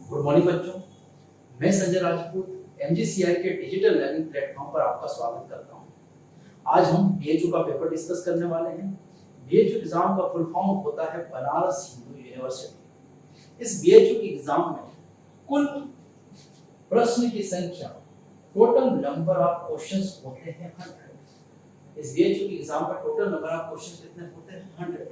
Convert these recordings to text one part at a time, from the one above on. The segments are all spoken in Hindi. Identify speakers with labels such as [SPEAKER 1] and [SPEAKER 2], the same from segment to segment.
[SPEAKER 1] गुड मॉर्निंग बच्चों, मैं संजय राजपूत एमजीसीआई के डिजिटल लर्निंग प्लेटफॉर्म पर आपका स्वागत करता हूं। आज हम बीएचयू का पेपर डिस्कस करने वाले हैं। बीएचयू एग्जाम का फुल फॉर्म होता है बनारस हिंदू यूनिवर्सिटी। इस बीएचयू के एग्जाम में कुल प्रश्न की संख्या, टोटल नंबर ऑफ क्वेश्चंस होते हैं 100। इस बीएचयू के एग्जाम में टोटल नंबर ऑफ क्वेश्चंस कितने होते हैं? 100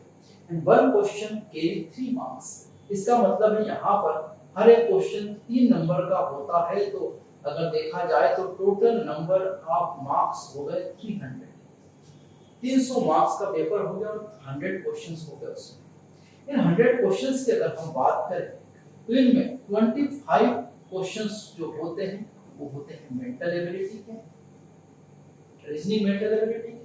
[SPEAKER 1] and one question carry 3 marks. इसका मतलब है यहाँ पर हर एक क्वेश्चन 3 नंबर का होता है, तो अगर देखा जाए तो टोटल नंबर ऑफ मार्क्स हो गए 300। 300 मार्क्स का पेपर हो गया और 100 क्वेश्चंस हो गए उसमें। इन 100 क्वेश्चंस की अगर हम बात करें तो इनमें 25 क्वेश्चंस जो होते हैं वो होते हैं मेंटल एबिलिटी के, रीजनिंग मेंटल एबिलिटी के।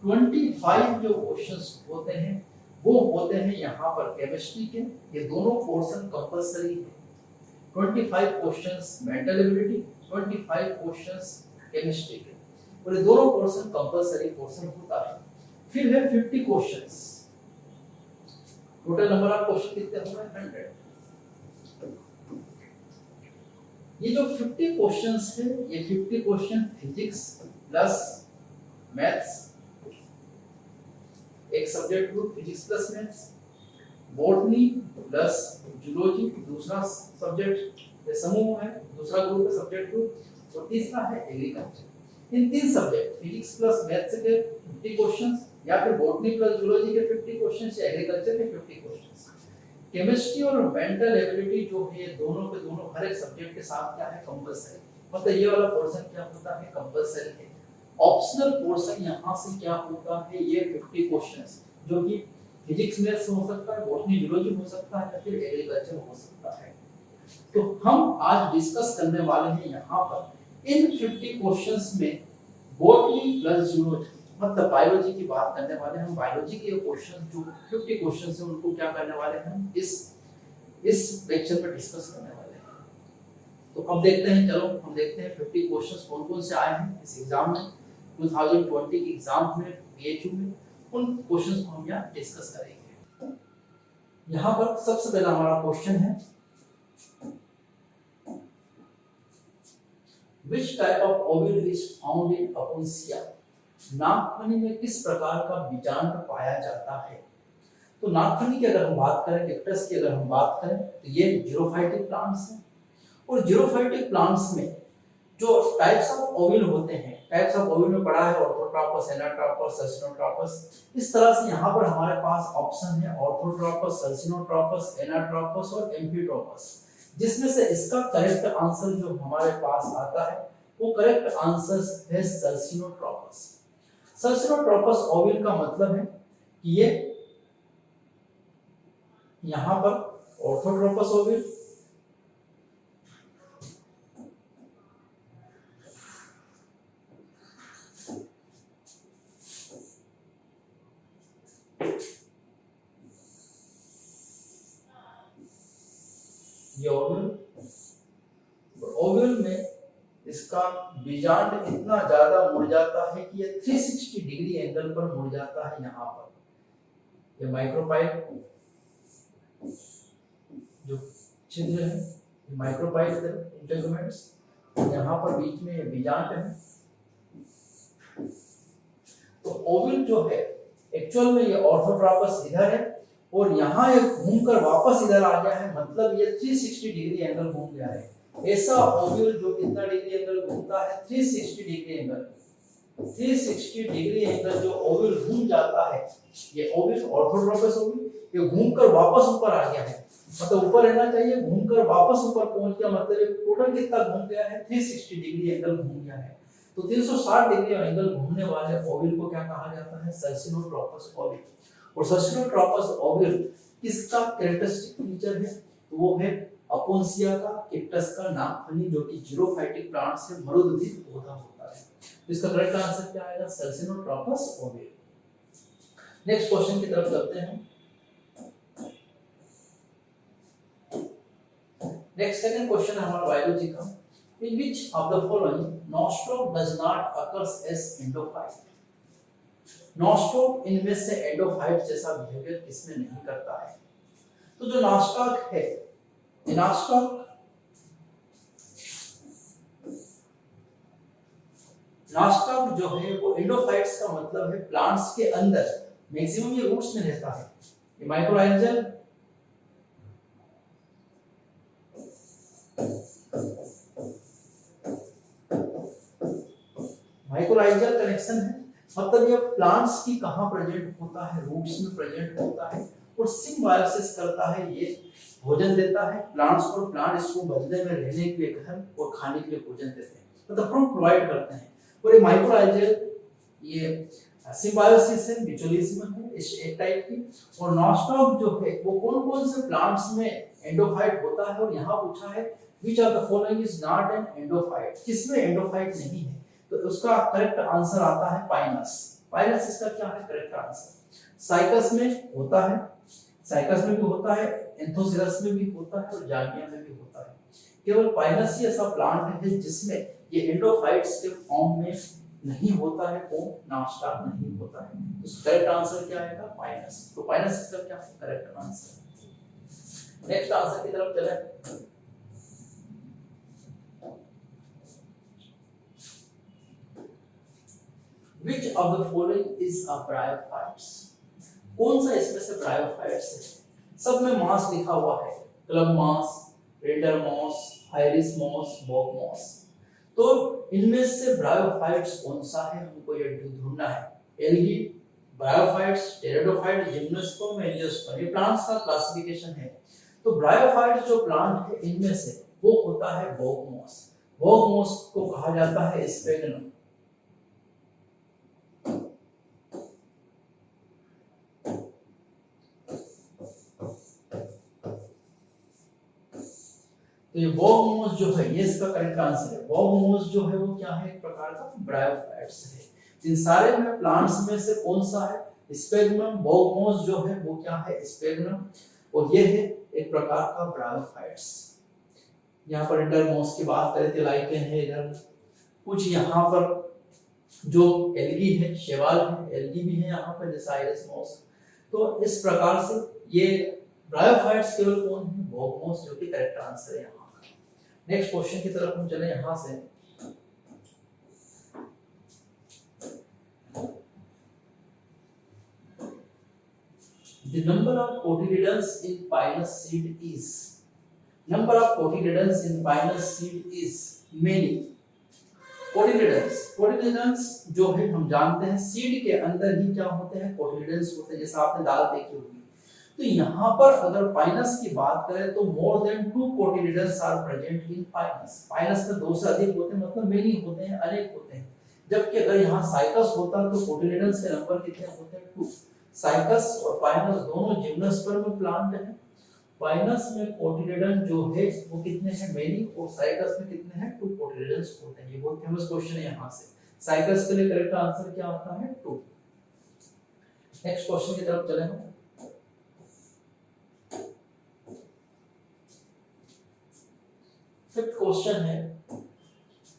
[SPEAKER 1] 25 जो क्वेश्चंस होते हैं वो होते हैं यहाँ पर केमिस्ट्री के। ये दोनों पोर्शन कंपलसरी है। 25 questions mental ability, 25 questions chemistry के, और ये दोनों पोर्शन कंपलसरी पोर्शन होता है। फिर है 50 questions. Total number of question कितने हो गए? 100। ये जो 50 क्वेश्चंस है, ये 50 क्वेश्चन फिजिक्स प्लस मैथ्स, एक subject group physics plus maths, botany plus zoology दूसरा सब्जेक्ट समूह है, दूसरा ग्रुप है सब्जेक्ट ग्रुप, और तीसरा है एग्रीकल्चर। इन 3 सब्जेक्ट फिजिक्स प्लस मैथ्स के 50 क्वेश्चंस, या फिर बॉटनी प्लस जूलॉजी के 50 क्वेश्चंस, या एग्रीकल्चर के 50 क्वेश्चंस। केमिस्ट्री और मेंटल एबिलिटी जो है दोनों के दोनों हर एक सब्जेक्ट के साथ क्या है? कंपलसरी। मतलब ये वाला पोर्शन क्या होता है? कंपलसरी है। ऑप्शनल पोर्शन यहाँ से क्या होता है? ये 50 क्वेश्चंस जो कि फिजिक्स मैथ्स हो सकता है, बॉटनी जूलॉजी हो सकता है, या फिर एग्रीकल्चर हो सकता है। तो हम आज डिस्कस करने वाले हैं यहाँ पर इन 50 क्वेश्चंस में बॉटनी प्लस जूलॉजी, मतलब बायोलॉजी की बात करने वाले हैं। हम बायोलॉजी के क्वेश्चन जो 50 क्वेश्चंस हैं उनको क्या करने वाले हैं? हम इस लेक्चर में डिस्कस करने वाले हैं। तो अब देखते हैं, चलो हम देखते हैं 50 क्वेश्चंस कौन-कौन से आए हैं इस एग्जाम में, 2020 के एग्जाम में बीएचयू में। उन क्वेश्चंस को हम यहाँ डिस्कस करेंगे। यहाँ पर सबसे पहला हमारा क्वेश्चन है, Which type of ovule is found in Aponcia? नागफनी में किस प्रकार का बीजांड पाया जाता है? तो नागफनी की अगर हम बात करें, कैक्टस की अगर हम बात करें, तो ये जीरोफाइटिक प्लांट्स हैं। और जीरोफाइटिक प्लांट्स में जो टाइप्स ऑफ ओविल होते हैं, टाइप्स ऑफ ओविल में पढ़ा है ऑर्थोट्रोपस, एनाट्रोपस, सर्सिनोट्रोपस। इस तरह से यहाँ पर हमारे पास ऑप्शन है ऑर्थोट्रोपस, सर्सिनोट्रोपस, एनाट्रोपस और एम्फिट्रोपस, जिसमें से इसका करेक्ट आंसर जो हमारे पास आता है वो करेक्ट आंसर है सर्सिनोट्रोपस। सर्सिनोट्रोपस ओविल का मतलब है कि ये यहाँ पर ऑर्थोट्रोपस ओविल, ये ओवल में इसका बीजांड इतना ज्यादा मुड़ जाता है कि ये 360 डिग्री एंगल पर मुड़ जाता है। यहाँ पर ये माइक्रोपाइल जो छिद्र है, ये माइक्रोपाइल इंटेगुमेंट्स, यहाँ पर बीच में ये बीजांड है। तो ओवल जो है एक्चुअल में ये ऑर्थोट्रोपस इधर है और यहाँ ये घूमकर वापस इधर आ गया है, मतलब ये 360 डिग्री एंगल घूम गया है। ऐसा ओव्यूल जो कितना डिग्री एंगल घूमता है? 360 डिग्री एंगल। 360 डिग्री एंगल जो ओव्यूल घूम जाता है, ये ओव्यूल ऑर्थोट्रोपस ओव्यूल, ये घूमकर वापस ऊपर आ गया है। मतलब ऊपर रहना चाहिए, घूमकर वापस ऊपर पहुंच गया, मतलब ये टोटल कितना घूम गया है? 360 डिग्री एंगल घूम गया है। तो 360 डिग्री एंगल घूमने वाले ओव्यूल को क्या कहा जाता है? सर्सिनोट्रोपस ओव्यूल। और सर्सिनोट्रोपस ओवल किसका कैरेक्टरिस्टिक फीचर है? तो वो है अपोंसिया का, कैक्टस का, नागफनी, जो कि जीरोफाइटिक प्लांट से मरुद्भिद पौधा होता है। तो इसका करेक्ट आंसर क्या आएगा? सर्सिनोट्रोपस ओवल। नेक्स्ट क्वेश्चन की तरफ चलते हैं। नेक्स्ट सेकंड क्वेश्चन है हमारा बायोलॉजी का। In which of the following nostril does not occurs as endophyte? Nostoc इनमें से एंडोफाइट जैसा बिहेवियर किसमें नहीं करता है? तो जो नॉस्टॉक है नास्टॉक जो है वो एंडोफाइट्स का मतलब है प्लांट्स के अंदर, मैक्सिमम ये रूट्स में रहता है। ये माइक्रोराइजल कनेक्शन है, मतलब ये प्लांट्स की कहां प्रेजेंट होता है, रूट्स में प्रेजेंट होता है और सिम्बायोसिस करता है, ये भोजन देता है प्लांट्स को, प्लांट इसको बदले में रहने के लिए घर और खाने के लिए भोजन देते हैं, मतलब फ्रूट प्रोवाइड करते हैं। और ये माइक्रोराइजल ये सिम्बायोसिस है, म्यूचुअलिज्म है इस एक टाइप की। और नॉस्टॉक जो है वो कौन कौन से प्लांट्स में एंडोफाइट होता है, और यहाँ पूछा है which of the following is not an endophyte, किसमें एंडोफाइट नहीं है, तो उसका करेक्ट आंसर आता है पाइनस। पाइनस इसका क्या है करेक्ट आंसर। साइकस में होता है, साइकस में भी होता है, एंथोसिरस में भी होता है और जार्निया में भी होता है। केवल पाइनस ही ऐसा प्लांट है जिसमें ये एंडोफाइट्स के फॉर्म में नहीं होता है, वो नॉस्टॉक नहीं होता है। तो करेक्ट आंसर क्या आएगा पाइनस। तो पाइनस इसका क्या है करेक्ट आंसर। नेक्स्ट आंसर की तरफ चलें। Which of the following is a bryophytes? कौन सा इसमें से ब्रायोफाइट्स है? सब में मॉस लिखा हुआ है, club moss, reindeer moss, Irish moss, bog moss. तो इनमें से ब्रायोफाइट्स कौन सा है हमको ये ढूंढना है। Algae, bryophytes, pteridophyte, gymnosperm, angiosperm, ये प्लांट्स का क्लासिफिकेशन है। तो ब्रायोफाइट्स जो प्लांट है इनमें से वो होता है बॉब मॉस। बॉब मॉस को कहा जाता है स्पेगनम। तो ये बॉगमोस जो है ये इसका करेक्ट आंसर है। बॉगमोस जो है वो क्या है एक प्रकार का ब्रायोफाइट्स है। इन सारे में प्लांट्स में से कौन सा है स्पेगनम। बॉगमोस जो है वो क्या है स्पेगनम, और ये है एक प्रकार का ब्रायोफाइट्स। यहाँ पर इंटरमोस की बात करें तो लाइकेन है, इधर कुछ यहाँ पर जो एल्गी है, शैवाल है, एल्गी भी है यहाँ पर जैसे आयरिस मॉस। तो इस प्रकार से ये ब्रायोफाइट्स केवल कौन है बॉगमोस, जो कि करेक्ट आंसर है यहाँ। नेक्स्ट क्वेश्चन की तरफ हम चले यहां से। The number of cotyledons in pinus seed is, number of cotyledons in pinus seed is many. Cotyledons जो है हम जानते हैं सीड के अंदर ही क्या होते हैं कोटिलेडन्स होते हैं, जैसे आपने दाल देखी होगी। तो यहाँ पर अगर पाइनस की बात करें तो more than 2 cotyledons are present in Pinus. Pinus में 2 से अधिक होते हैं, मतलब मेनी होते हैं, अनेक होते हैं। जबकि अगर यहाँ साइकस होता तो कोटिलेडन्स के नंबर कितने होते हैं 2। साइकस और पाइनस दोनों जिम्नोस्पर्म प्लांट हैं। पाइनस में कोटिलेडन जो है वो कितने हैं मेनी, और साइकस में कितने हैं 2 कोटिलेडन्स होते हैं। ये बहुत फेमस क्वेश्चन है यहाँ से। साइकस के लिए करेक्ट आंसर क्या आता है 2। नेक्स्ट क्वेश्चन की तरफ चले हम। फिफ्थ क्वेश्चन है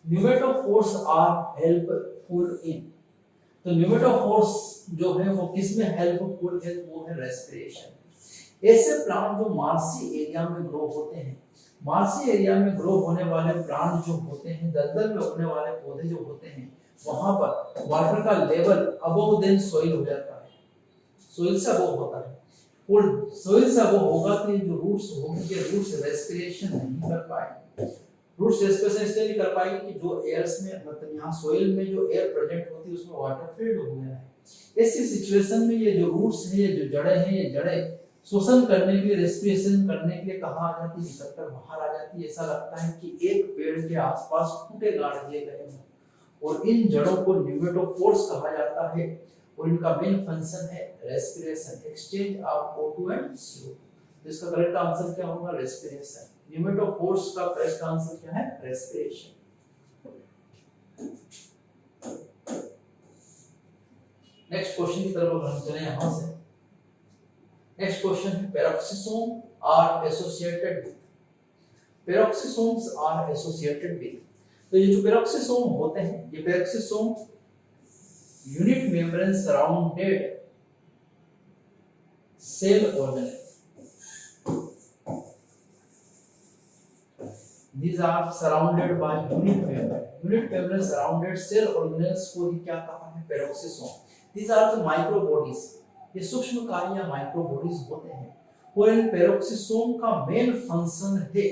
[SPEAKER 1] न्यूमेटोफोर्स आर हेल्पफुल इन। तो न्यूमेटोफोर्स जो है वो किस में हेल्पफुल है, वो है रेस्पिरेशन। ऐसे प्लांट जो मार्सी एरिया में ग्रो होते हैं, मार्सी एरिया में ग्रो होने वाले प्लांट जो होते हैं, दलदल में उगने वाले पौधे जो होते हैं, वहां पर वाटर का लेवल अबव देन सोइल हो जाता है, सोइल से अबव होता है। और सोइल से अबव होगा तो ये जो रूट्स होंगे, ये रूट्स रेस्पिरेशन नहीं कर पाएंगे। रूट्स रेस्पिरेशन इसलिए नहीं कर पाएंगे कि जो एयर्स में, मतलब यहाँ सोइल में जो एयर प्रेजेंट होती है उसमें वाटर फील्ड हो गया है। ऐसी सिचुएशन में ये जो रूट्स है, ये जो जड़ें हैं, ये जड़ें शोषण करने के लिए, रेस्पिरेशन करने के लिए कहाँ आ जाती है, निकलकर बाहर आ जाती है। ऐसा लगता है कि एक पेड़ के आसपास खूंटे गाड़ दिए गए हैं। और इन जड़ों को न्यूमेटोफोर्स कहा जाता है, और इनका मेन फंक्शन है respiration, exchange of O2 and CO। तो इसका करेक्ट आंसर क्या होगा रेस्पिरेशन। न्यूमेटोफोर्स का करेक्ट आंसर क्या है रेस्पिरेशन। नेक्स्ट क्वेश्चन की तरफ हम चलें यहां से। नेक्स्ट क्वेश्चन है peroxisome are associated with. Peroxisomes are associated with. तो ये जो पेरोक्सिसोम होते हैं, ये peroxisome unit membrane surrounded cell organelle. these are surrounded by unit membrane. Unit membrane surrounded cell organelles को ही क्या कहा है, peroxisome. These are the microbodies. ये सूक्ष्म कार्य या माइक्रोबॉडीज होते हैं और इन पेरोक्सिसोम का मेन फंक्शन है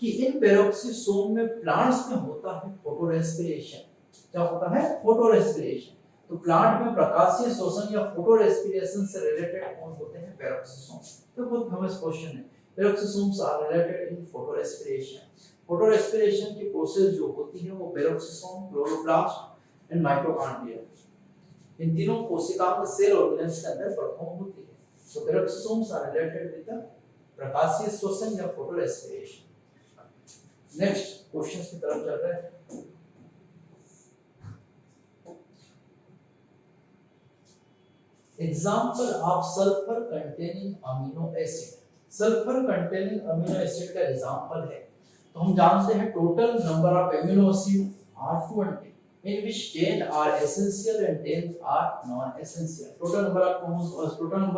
[SPEAKER 1] कि इन पेरोक्सिसोम में प्लांट्स में होता है फोटो रेस्पिरेशन. क्या होता है? Photo respiration. तो प्लांट में प्रकाशीय शोषण या फोटो रेस्पिरेशन से रिलेटेड कौन होते हैं? पेरोक्सिसोम. तो बहुत फेमस क्वेश्चन है. Peroxisomes are related in photorespiration. Photorespiration की प्रोसेस जो होती है वो पेरोक्सिसोम, क्लोरोप्लास्ट एंड माइटोकॉन्ड्रिया, इन तीनों कोशिकाओं सेल ऑर्गेनेल्स के अंदर परफॉर्म होती है. तो peroxisomes are related with the प्रकाशीय श्वसन या फोटो रेस्पिरेशन. नेक्स्ट क्वेश्चंस की तरफ चल रहे हैं. Example of sulphur containing amino acid. Sulphur containing amino acid का एग्जांपल है तो हम जानते हैं total number of amino acid are 20, in which 10 are essential and 10 are non essential. total number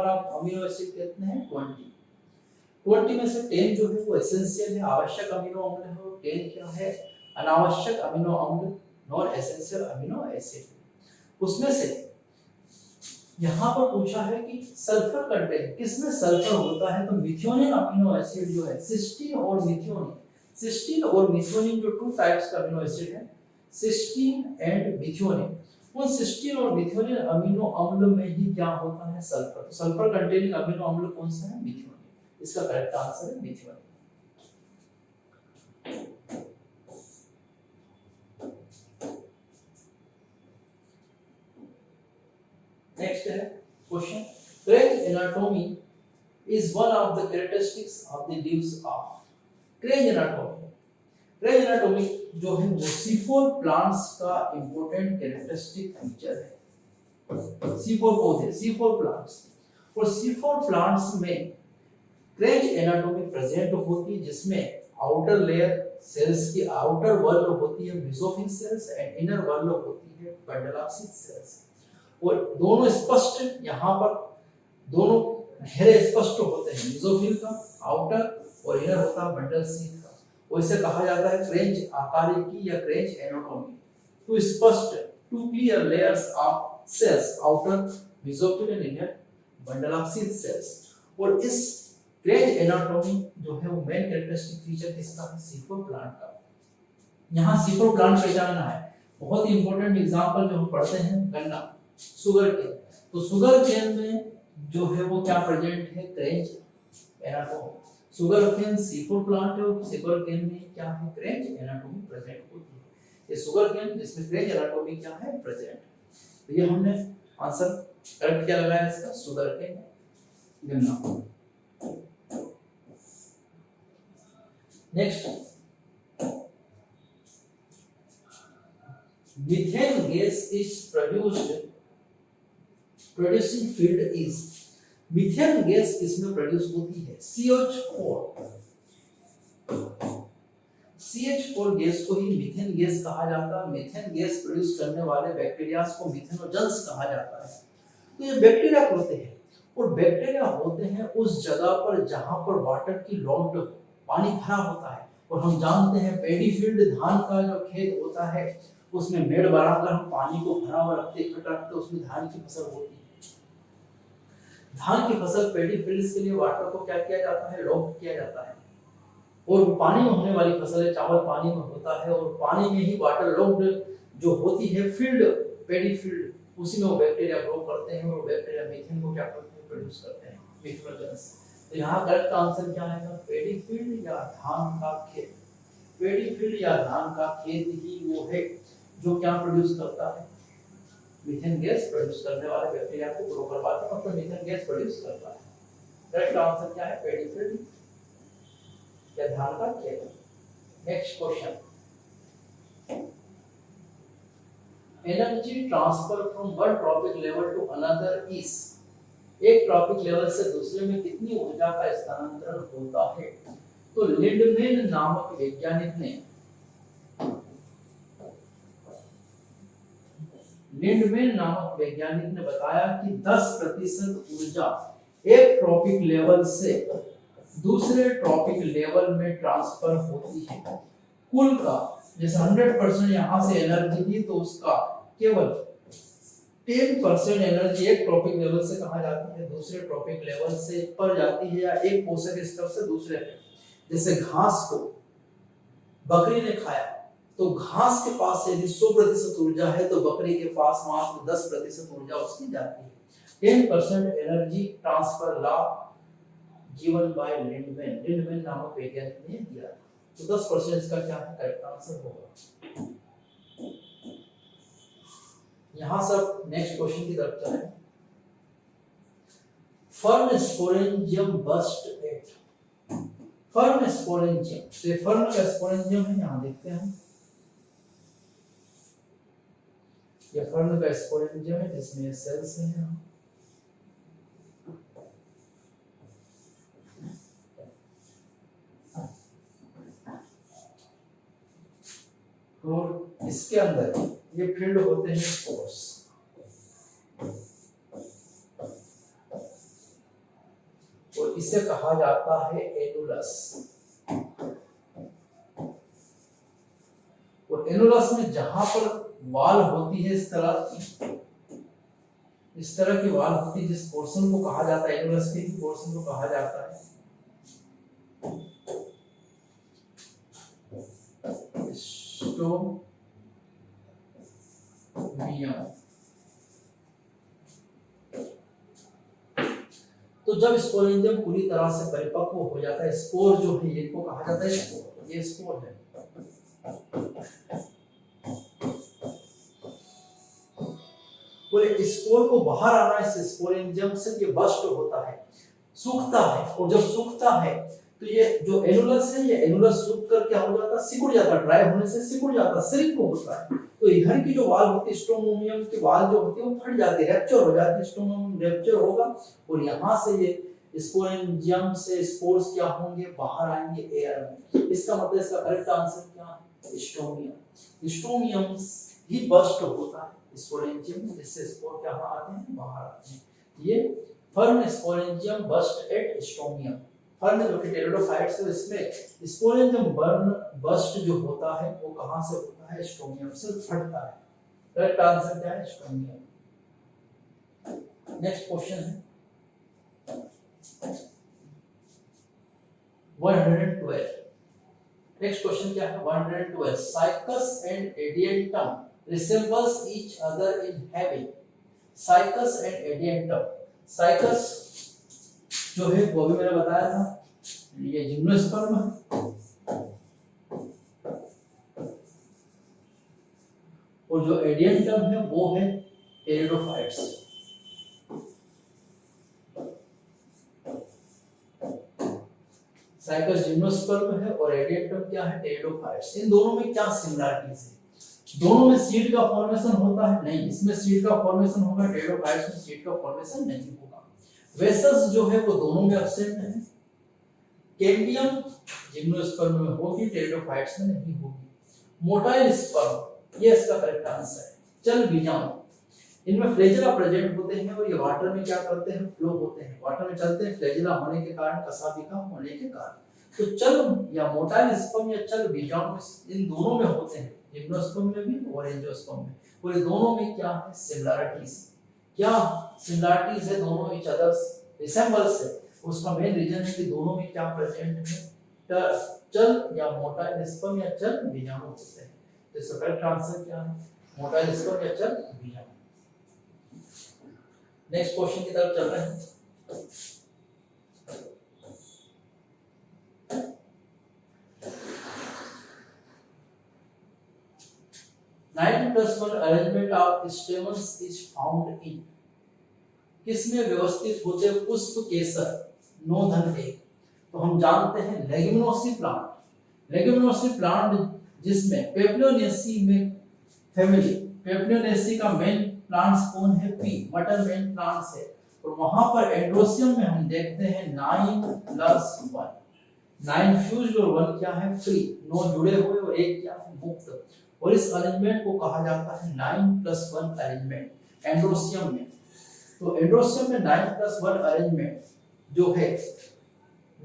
[SPEAKER 1] of amino acid कितने हैं? 20. 20 में से 10 जो है वो एसेंशियल है, आवश्यक अमीनो अम्ल है, और 10 क्या है? अनावश्यक अमीनो अम्ल, नॉन एसेंशियल अमीनो एसिड. उसमें से यहाँ पर पूछा है कि सल्फर कंटेंट किसमें सल्फर होता है? तो मिथ्योनिन अमीनो एसिड जो है, सिस्टीन और मिथ्योनिन. सिस्टीन और मिथ्योनिन जो टू टाइप्स का अमीनो एसिड है, सिस्टीन एंड मिथ्योनिन. उन सिस्टीन और मिथ्योनिन अमीनो अम्ल में ही क्या होता है? सल्फर. तो सल्फर कंटेनिंग अमीनो अम्ल कौन सा है? मिथ्योनिन. इसका करेक्ट आंसर है मिथ्योनिन. नेक्स्ट है question. Kranz anatomy is one of the characteristics of the leaves of. Kranz anatomy, Kranz anatomy जो है वो C4 प्लांट्स का इंपॉर्टेंट कैरेक्टरिस्टिक फीचर है. C4 पौधे, C4 प्लांट्स, और C4 प्लांट्स में क्रेंज एनाटॉमी प्रेजेंट होती है जिसमें आउटर लेयर सेल्स की आउटर वॉल होती है mesophyll cells and inner wall होती है बंडल ऑफ सीड सेल्स. और दोनों स्पष्ट, यहाँ पर दोनों घेरे स्पष्ट होते हैं, बेसोफिल का आउटर और इनर होता है बंडल सीड का. और इसे कहा जाता है क्रेंज आकारिकी या क्रेंज एनाटॉमी. टू स्पष्ट, two clear layers of cells, outer mesophyll and inner bundle of sheath cells. और इस क्रेंज एनाटॉमी जो है वो मेन कैरेक्टरिस्टिक फीचर किसका है? C4 प्लांट का. यहाँ C4 प्लांट पहचानना है. बहुत ही इंपॉर्टेंट एग्जांपल जो हम पढ़ते हैं गन्ना, शुगर केन. तो शुगर केन में जो है वो क्या प्रेजेंट है? Kranz anatomy. Sugar cane C4 plant है और शुगर केन में क्या है? क्रेंज एनाटॉमी प्रेजेंट होती है. ये शुगर केन जिसमें क्रेंज एनाटॉमी क्या है? प्रेजेंट. तो ये हमने आंसर करेक्ट क्या लगाया इसका? शुगर केन, गन्ना. Next, methane gas is producing field is. Methane gas किसमें प्रोड्यूस होती है? CH4. CH4 गैस को ही मीथेन गैस कहा जाता है. मीथेन गैस प्रोड्यूस करने वाले बैक्टीरियाज को मीथेनोजेंस कहा जाता है. तो ये बैक्टीरिया होते हैं और बैक्टीरिया होते हैं उस जगह पर जहां पर वाटर की लॉग्ड, पानी भरा होता है. और हम जानते हैं पैडी फील्ड, धान का जो खेत होता है उसमें मेड़ बनाकर हम पानी को भरा हुआ रखते, इकट्ठा रखते, उसमें धान की फसल होती है. धान की फसल पैडी फील्ड्स के लिए वाटर को क्या किया जाता है? लॉक किया जाता है. और पानी में होने वाली फसल है, चावल पानी में होता है और पानी में ही वाटर लॉक्ड जो होती है फील्ड, पैडी फील्ड, उसी में वो बैक्टीरिया ग्रो करते हैं और बैक्टीरिया मीथेन को क्या करते हैं? प्रोड्यूस करते हैं, मीथेनोजेंस. तो यहाँ करेक्ट आंसर क्या आएगा? पैडी फील्ड या धान का खेत. पैडी फील्ड या धान का खेत ही वो है जो क्या प्रोड्यूस करता है? मीथेन गैस प्रोड्यूस करने वाले बैक्टीरिया को ग्रो करवाता है, मतलब मीथेन गैस प्रोड्यूस करता है. करेक्ट आंसर क्या है? पैडी फील्ड या धान का खेत. Next question. Energy transfer from one trophic level to another is. एक ट्रॉपिक लेवल से दूसरे में कितनी ऊर्जा का स्थानांतरण होता है? तो लिंडमैन नामक वैज्ञानिक ने बताया कि 10% ऊर्जा एक ट्रॉपिक लेवल से दूसरे ट्रॉपिक लेवल में ट्रांसफर होती है. कुल का जैसे 100% यहाँ से एनर्जी दी तो उसका केवल 10% एनर्जी एक ट्रॉपिक लेवल से कहा जाती है, दूसरे ट्रॉपिक लेवल से पर जाती है, या एक पोषक स्तर से दूसरे पे। जैसे घास को बकरी ने खाया तो घास के पास से यदि 100% ऊर्जा है तो बकरी के पास मात्र 10% ऊर्जा उसकी जाती है। 10% energy transfer law given by Lindeman नामक वैज्ञानिक ने दिया था। तो 10% इसका क्या है करेक्ट आंसर होगा। यहां सब नेक्स्ट क्वेश्चन की तरफ चलें। Fern sporangium burst at, fern sporangium, तो फर्न का स्पोरेंजियम है, यहां देखते हैं ये फर्न का स्पोरेंजियम है जिसमें सेल्स हैं यहाँ। और इसके अंदर ये फील्ड होते हैं स्पोर्स। और इसे कहा जाता है एनुलस। और एनुलस में जहां पर वाल होती है इस तरह की वाल होती है, जिस पोर्शन को कहा जाता है एनुलस के पोर्शन को कहा जाता है स्टोमियम। तो जब स्पोरेंजियम पूरी तरह से परिपक्व हो जाता है, स्पोर जो है ये को कहा जाता है स्पोर, ये स्पोर है। पूरे स्पोर को बाहर आना है इस स्पोरेंजियम से, ये बस्ट होता है, सूखता है। और जब सूखता है तो ये जो एनुलस है, ये एनुलस सूख कर क्या हो जाता है, सिकुड़ जाता है, ड्राई होने से सिकुड़ जाता है, श्रिंक होता है। तो इधर की जो वाल होती है स्टोमोमियम की वाल जो होती है वो फट जाती है, रैप्चर हो जाती है, स्टोमोमियम रैप्चर होगा और यहाँ से ये स्पोरेंजियम से स्पोर्स क्या होंगे, बाहर आएंगे एयर में। इसका मतलब इसका करेक्ट आंसर क्या है, स्टोमियम। स्टोमियम ही बस्ट होता है स्पोरेंजियम, जिससे स्पोर क्या आते हैं, बाहर आते हैं। ये fern sporangium burst at stomium. Fern जो कि टेरिडोफाइट्स है, इसमें स्पोरेंजियम बर्न बस्ट जो होता है वो कहां से होता है, स्टोमियम से फटता है। करेक्ट आंसर क्या है, स्टोमियम। नेक्स्ट क्वेश्चन है 112। नेक्स्ट क्वेश्चन क्या है 112। Cycas and Adiantum resembles each other in having। Cycas and Adiantum, cycas जो है वो भी मैंने बताया था, ये जिम्नोस्पर्म है, और जो एडियंटम है वो है टेरिडोफाइट्स। साइकस जिम्नोस्पर्म है और एडियंटम क्या है, टेरिडोफाइट्स। इन दोनों में क्या सिमिलरिटीज है, दोनों में सीड का फॉर्मेशन होता है, नहीं इसमें सीड का फॉर्मेशन होगा, टेरिडोफाइट्स में सीड का फॉर्मेशन नहीं होगा। वेसल्स जो है वो दोनों में एब्सेंट है, कैम्बियम जिम्नोस्पर्म में होगी, टेरिडोफाइट्स में नहीं होगी। मोटाइल स्पर्म, ये इसका करेक्ट आंसर है। चल बीजाणु, इनमें फ्लैजेला प्रेजेंट होते हैं और ये वाटर में क्या करते हैं, फ्लो होते हैं, वाटर में चलते हैं, फ्लैजेला होने के कारण, कशाभिका होने के कारण। तो चल या मोटाइल स्पर्म या चल बीजाणु इन दोनों में होते हैं, जिम्नोस्पर्म में भी और एंजियोस्पर्म में। और ये दोनों में क्या है, सिमिलरिटीज। क्या सिमिलरिटीज है, दोनों इच अदर्स रिसेंबल्स है। उसका मेन रीजन है कि दोनों में क्या प्रेजेंट है, चल या मोटाइल स्पर्म या चल बीजाणु होते हैं। तो इसका करेक्ट आंसर क्या है, मोटाइल स्पर्म या चल बीजाणु। नेक्स्ट क्वेश्चन की तरफ चल रहे हैं। Nine plus one arrangement of stamens is found in, किसमें व्यवस्थित होते पुष्प केसर, नो धन के। तो हम जानते हैं लेग्यूमिनोसी प्लांट, लेग्यूमिनोसी प्लांट जिसमें पेप्लोनेसी में फैमिली, पेप्लोनेसी का मेन प्लांट्स कौन है, पी, मटर मेन प्लांट्स है। और वहां पर एंड्रोसियम में हम देखते हैं 9+1, 9 फ्यूज्ड और 1 क्या है, फ्री, 9 जुड़े हुए और 1 क्या है, मुक्त। और इस अरेंजमेंट को कहा जाता है 9+1 अरेंजमेंट एंड्रोसियम में। तो एंड्रोसियम में 9+1 अरेंजमेंट जो है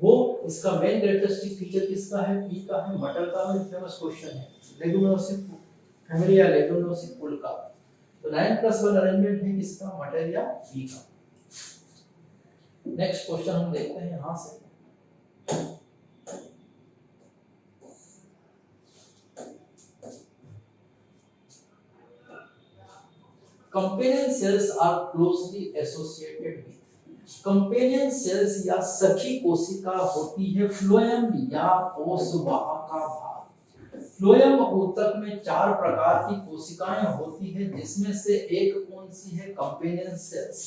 [SPEAKER 1] वो इसका मेन कैरेक्टरिस्टिक फीचर किसका है, पी का है। मटर का भी फेमस क्वेश्चन है, लेगुमिनोसिस फैमिली या लेगुमिनोसिस कुल का। तो 9+1 अरेंजमेंट है किसका, मटर या पी का। नेक्स्ट क्वेश्चन हम देखते हैं यहां से। Companion cells are closely associated with. Companion cells या सखी कोशिका होती है फ्लोएम या कोशवाहिका भाग। फ्लोएम ऊतक में 4 प्रकार की कोशिकाएं होती है, जिसमें से एक कौन सी है, कंपेनियन सेल्स।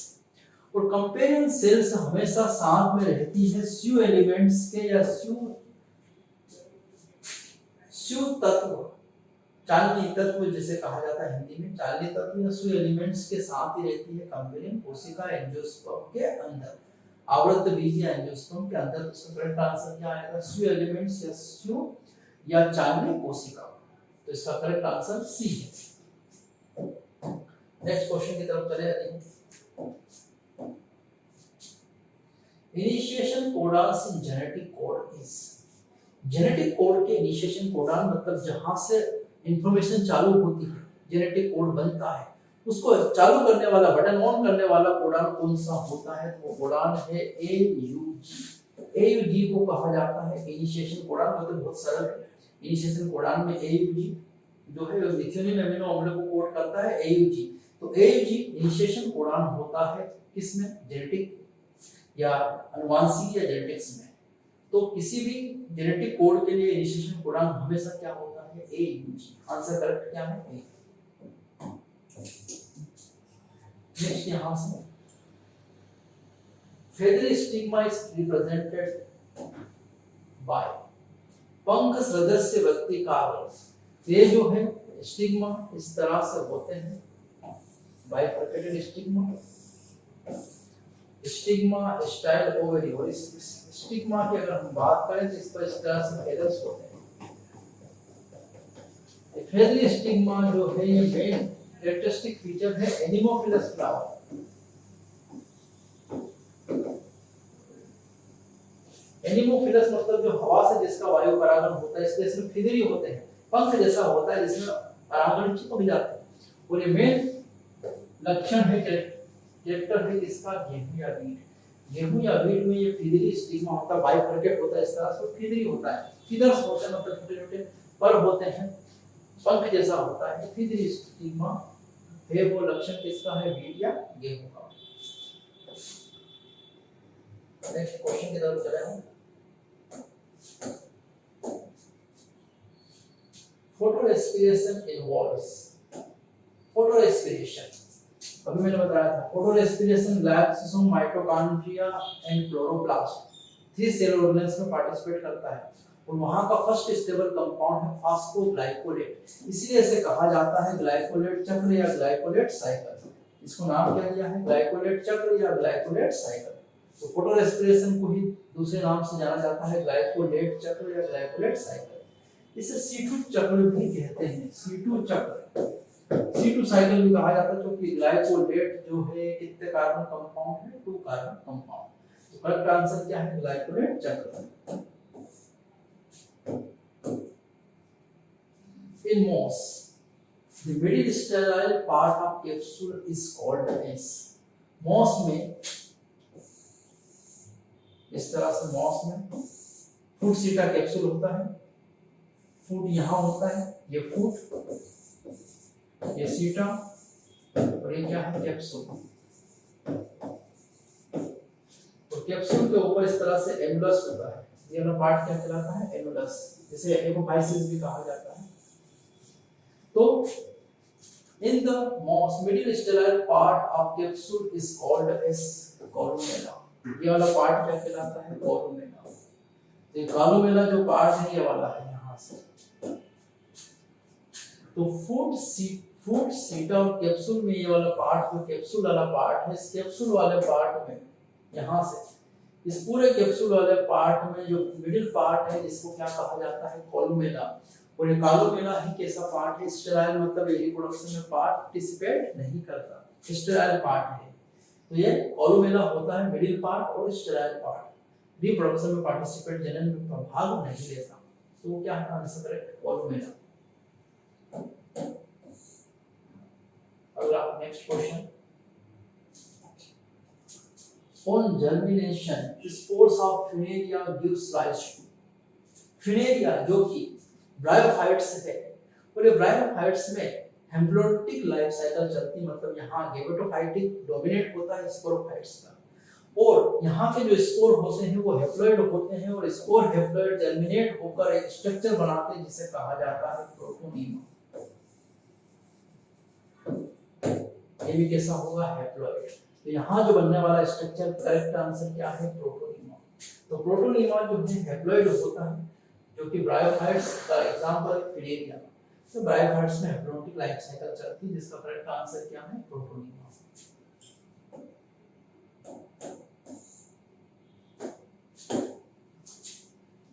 [SPEAKER 1] और कंपेनियन सेल्स हमेशा साथ में रहती है स्यू एलिमेंट्स के या स्यू तत्व, चालनी तत्व जिसे कहा जाता है हिंदी में, चालनी तत्व या स्यू एलिमेंट्स के साथ ही रहती है कंपेनियन कोशिका एंजियोस्पर्म के अंदर। आवृत बीजीय एंजियोस्पर्म के अंदर। इसका करेक्ट आंसर क्या आएगा, स्यू एलिमेंट्स या स्यू या चालनी कोशिका। तो इसका करेक्ट आंसर सी है। नेक्स्ट क्वेश्चन की तरफ चले जाते हैं। Initiation codons in genetic code is. Genetic code के इनिशिएशन कोडॉन मतलब जहां से इंफॉर्मेशन चालू होती है, जेनेटिक कोड बनता है, उसको चालू करने वाला, बटन ऑन करने वाला कोडॉन कौन सा होता है, तो वो कोडॉन है AUG। AUG को कहा जाता है इनिशिएशन कोडॉन। मतलब बहुत सरल है, इनिशिएशन कोडॉन में AUG जो है मिथ्योनिन अमीनो अम्ल को कोड करता है AUG। तो AUG इनिशिएशन कोडॉन होता है किसमें, जेनेटिक या अनुवांशिक या जेनेटिक्स में। तो किसी भी जेनेटिक कोड के लिए इनिशिएशन कोडॉन हमेशा क्या होता है, AUG। आंसर करेक्ट क्या है, A। नेक्स्ट यहां से feathery stigma is represented by. पंख सदस्य व्यक्ति का आवरण। ये जो है स्टिग्मा इस तरह से होते हैं, bifurcated stigma, stigma style ovary. और इस स्टिग्मा की अगर हम बात करें तो इस पर इस तरह से फेदर्स होते हैं। फेदरी स्टिग्मा जो है ये मेन कैरेक्टरिस्टिक फीचर है एनिमोफिलस फ्लावर। एनिमोफिलस मतलब जो हवा से जिसका वायु परागण होता है, इसके इसमें फिदरी होते हैं, पंख जैसा होता है जिसमें परागण चिपक जाते हैं। और ये मेन लक्षण है, कैरेक्टर है इसका गेहूं या बीट। गेहूं या बीट में ये फिदरी स्टिग्मा होता है, बाइफरकेट होता है, इस तरह से फिदरी होता है, फिदर्स होते हैं, मतलब छोटे-छोटे पर होते हैं, पंख जैसा होता है। फिदरी स्टिग्मा है वो लक्षण किसका है, बीट या गेहूं का। नेक्स्ट क्वेश्चन की तरफ चले हम। Photorespiration involves. Photorespiration अभी मैंने बताया था, photorespiration glycosome, mitochondria and chloroplast 3 cell organelles में पार्टिसिपेट करता है। और वहां का फर्स्ट स्टेबल कंपाउंड है फास्फोग्लाइकोलेट। इसलिए इसे कहा जाता है ग्लाइकोलेट चक्र या ग्लाइकोलेट साइकिल। इसको नाम क्या दिया है, ग्लाइकोलेट चक्र या ग्लाइकोलेट साइकिल। तो फोटो रेस्पिरेशन को ही दूसरे नाम से जाना जाता है ग्लाइकोलेट चक्र या ग्लाइकोलेट साइकिल। इसे C2 चक्र भी कहते हैं, C2 चक्र, C2 साइकिल भी कहा जाता है, क्योंकि ग्लाइकोलेट जो है कितने कार्बन कंपाउंड है, 2 कार्बन कंपाउंड। तो करेक्ट आंसर क्या है, ग्लाइकोलेट चक्र। In moss, the middle sterile part of capsule is called as। moss में इस तरह से moss में फूट सीटा कैप्सूल होता है, फूट यहाँ होता है, ये फूट, ये सीटा और ये क्या है, कैप्सूल। और कैप्सूल के ऊपर इस तरह से एनुलस होता है, ये वाला पार्ट क्या कहलाता है, एनुलस, जिसे एपोफाइसिस भी कहा जाता है। तो in the most middle sterile part of capsule is called as columella। ये वाला पार्ट क्या कहलाता है, columella। तो ये columella जो पार्ट है ये वाला है यहाँ से। तो फूट सीटा और कैप्सूल में ये वाला पार्ट, जो कैप्सूल वाला पार्ट है, इस कैप्सूल वाले पार्ट में यहाँ से इस पूरे कैप्सूल वाले पार्ट में जो मिडिल पार्ट है, इसको क्या कहा जाता है, columella। और ये कॉलुमेला ही कैसा पार्ट है, स्टेराइल, मतलब ये रिप्रोडक्शन में पार्टिसिपेट नहीं करता, स्टेराइल पार्ट है। तो ये कॉलुमेला होता है मिडिल पार्ट और स्टेराइल पार्ट। रिप्रोडक्शन में पार्टिसिपेट, जनन में भाग नहीं लेता। तो वो क्या है आंसर करेक्ट कोलुमेला। अगला next question, on germination spores of Funaria gives rise to. Funaria जो कि ब्रायोफाइट्स है, और ये ब्रायोफाइट्स में हेम्प्लोटिक लाइफ साइकिल चलती, मतलब यहाँ गेमेटोफाइटिक डोमिनेट होता है स्पोरोफाइट्स का, और यहाँ के जो स्पोर होते हैं वो हेप्लॉइड होते हैं, और स्पोर हेप्लॉइड जर्मिनेट होकर एक स्ट्रक्चर बनाते हैं जिसे कहा जाता है प्रोटोनीमा। ये भी कैसा होगा हेप्लॉइड। तो यहाँ जो बनने वाला स्ट्रक्चर करेक्ट आंसर क्या है प्रोटोनीमा। तो प्रोटोनीमा जो है हेप्लॉइड होता है, जो कि ब्रायोफाइट्स का एग्जांपल फिनेरिया। तो ब्रायोफाइट्स में हेप्लोटिक लाइफ साइकिल चलती है, जिसका करेक्ट आंसर क्या है प्रोटोनीमा।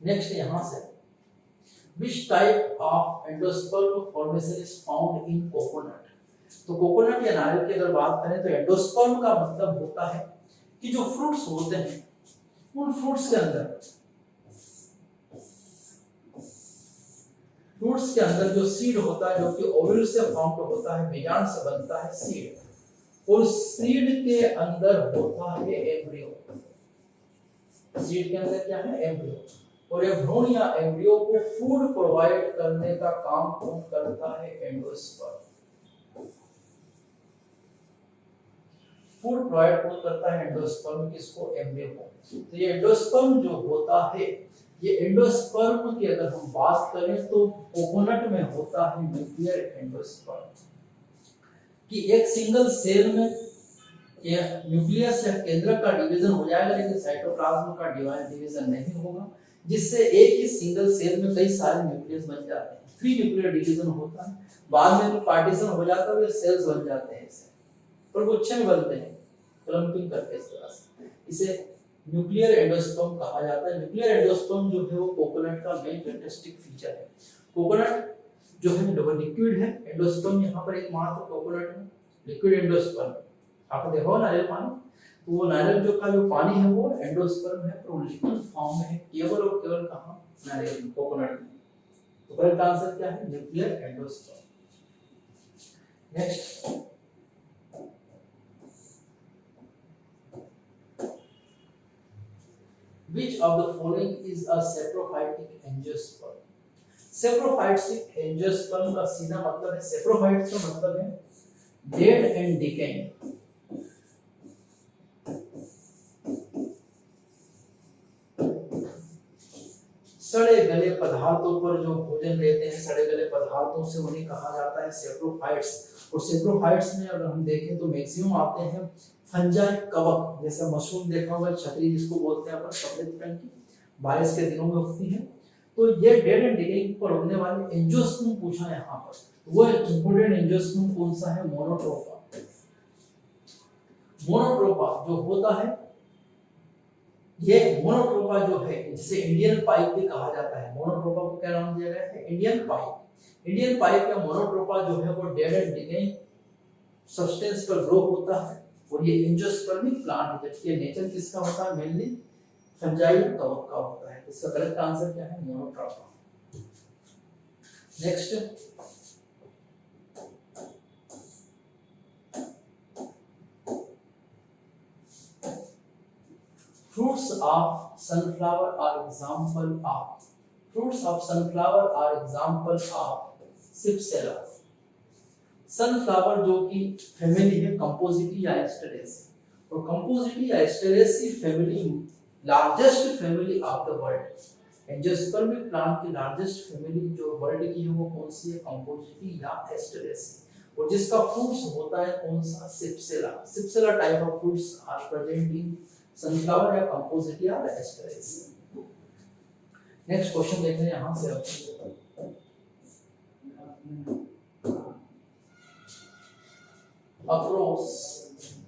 [SPEAKER 1] नेक्स्ट यहाँ से which type of endosperm formation is found in coconut। तो कोकोनट या नारियल की अगर बात करें तो एंडोस्पर्म का मतलब होता है कि जो फ्रूट्स होते हैं उन फ्रूट्स के अंदर जो सीड होता है, जो कि ओव्यूल से फॉर्म होता है, बीजांड से बनता है सीड, और सीड के अंदर होता है एम्ब्रियो। सीड के अंदर क्या है एम्ब्रियो, और ये भ्रूण या एम्ब्रियो को फूड प्रोवाइड करने का काम कौन करता है एंडोस्पर्म। फूड प्रोवाइड कौन करता है एंडोस्पर्म किसको एम्ब्रियो को। तो ये एंडोस्पर्म जो होता है, ये एंडोस्पर्म की अगर हम बात करें तो कोकोनट में होता है न्यूक्लियर एंडोस्पर्म, कि एक सिंगल सेल में ये न्यूक्लियस या केंद्रक का डिवीजन हो जाएगा, लेकिन साइटोप्लाज्म का डिवीजन नहीं होगा, जिससे एक ही सिंगल सेल में कई सारे न्यूक्लियस बन जाते हैं। 3 न्यूक्लियर डिवीजन होता है, बाद में पार्टीशन हो जाता है, सेल्स बन जाते हैं इसे, और गुच्छे में बनते हैं क्लम्पिंग करके इस तरह से। इसे न्यूक्लियर एंडोस्पर्म कहा जाता है। न्यूक्लियर एंडोस्पर्म जो है वो कोकोनट का मेन कैरेक्टरिस्टिक फीचर है। कोकोनट जो है वो लिक्विड है, एंडोस्पर्म यहाँ पर एकमात्र कोकोनट में लिक्विड एंडोस्पर्म। आपने देखा होगा नारियल पानी, तो वो नारियल जो का जो पानी है वो एंडोस्पर्म है, पर लिक्विड फॉर्म में है केवल और केवल कहाँ नारियल कोकोनट में। तो करेक्ट आंसर क्या है nuclear endosperm. Next, which of the following is a saprophytic angiosperm। saprophytic angiosperm का सीधा मतलब है, saprophytes का मतलब है dead and decaying। सड़े गले पदार्थों पर जो भोजन लेते हैं, सड़े गले पदार्थों से उन्हें कहा जाता है सेप्रोफाइट्स। और सेप्रोफाइट्स में अगर हम देखें तो मैक्सिमम आते हैं फंजाई कवक, जैसे मशरूम देखा होगा, छतरी जिसको बोलते हैं अपन, सफेद रंग की, बारिश के दिनों में उगती है। तो ये डेड एंड डिकेइंग पर उगने वाले एंजियोस्पर्म पूछा है यहाँ पर, वो इंपोर्टेंट एंजियोस्पर्म कौन सा है मोनोट्रोपा। मोनोट्रोपा जो होता है, ये मोनोट्रोपा जो है जिसे इंडियन पाइप भी कहा जाता है, मोनोट्रोपा को क्या नाम दिया गया है इंडियन पाइप। इंडियन पाइप या मोनोट्रोपा जो है वो डेड एंड डिकेइंग सब्सटेंस पर ग्रो होता है, और ये एंजियोस्पर्मिक प्लांट है, जबकि नेचर किसका होता है मेनली फंजाई कवक का होता है। इसका करेक्ट आंसर क्या है Monotropa. Next, fruits of sunflower are example of, fruits of sunflower are example of Cypsela। Sunflower जो कि फैमिली है कंपोजिटी या एस्टेरेसी, और कंपोजिटी या Asteraceae family largest family of the world. Angiospermic plant की लार्जेस्ट फैमिली जो वर्ल्ड की है वो कौन सी है कंपोजिटी या एस्टेरेसी, और जिसका फ्रूट्स होता है कौन सा cypsela. Cypsela type of fruits are present in sunflower या कंपोजिटी या एस्टेरेसी। नेक्स्ट क्वेश्चन देखते हैं यहां से अपन, approach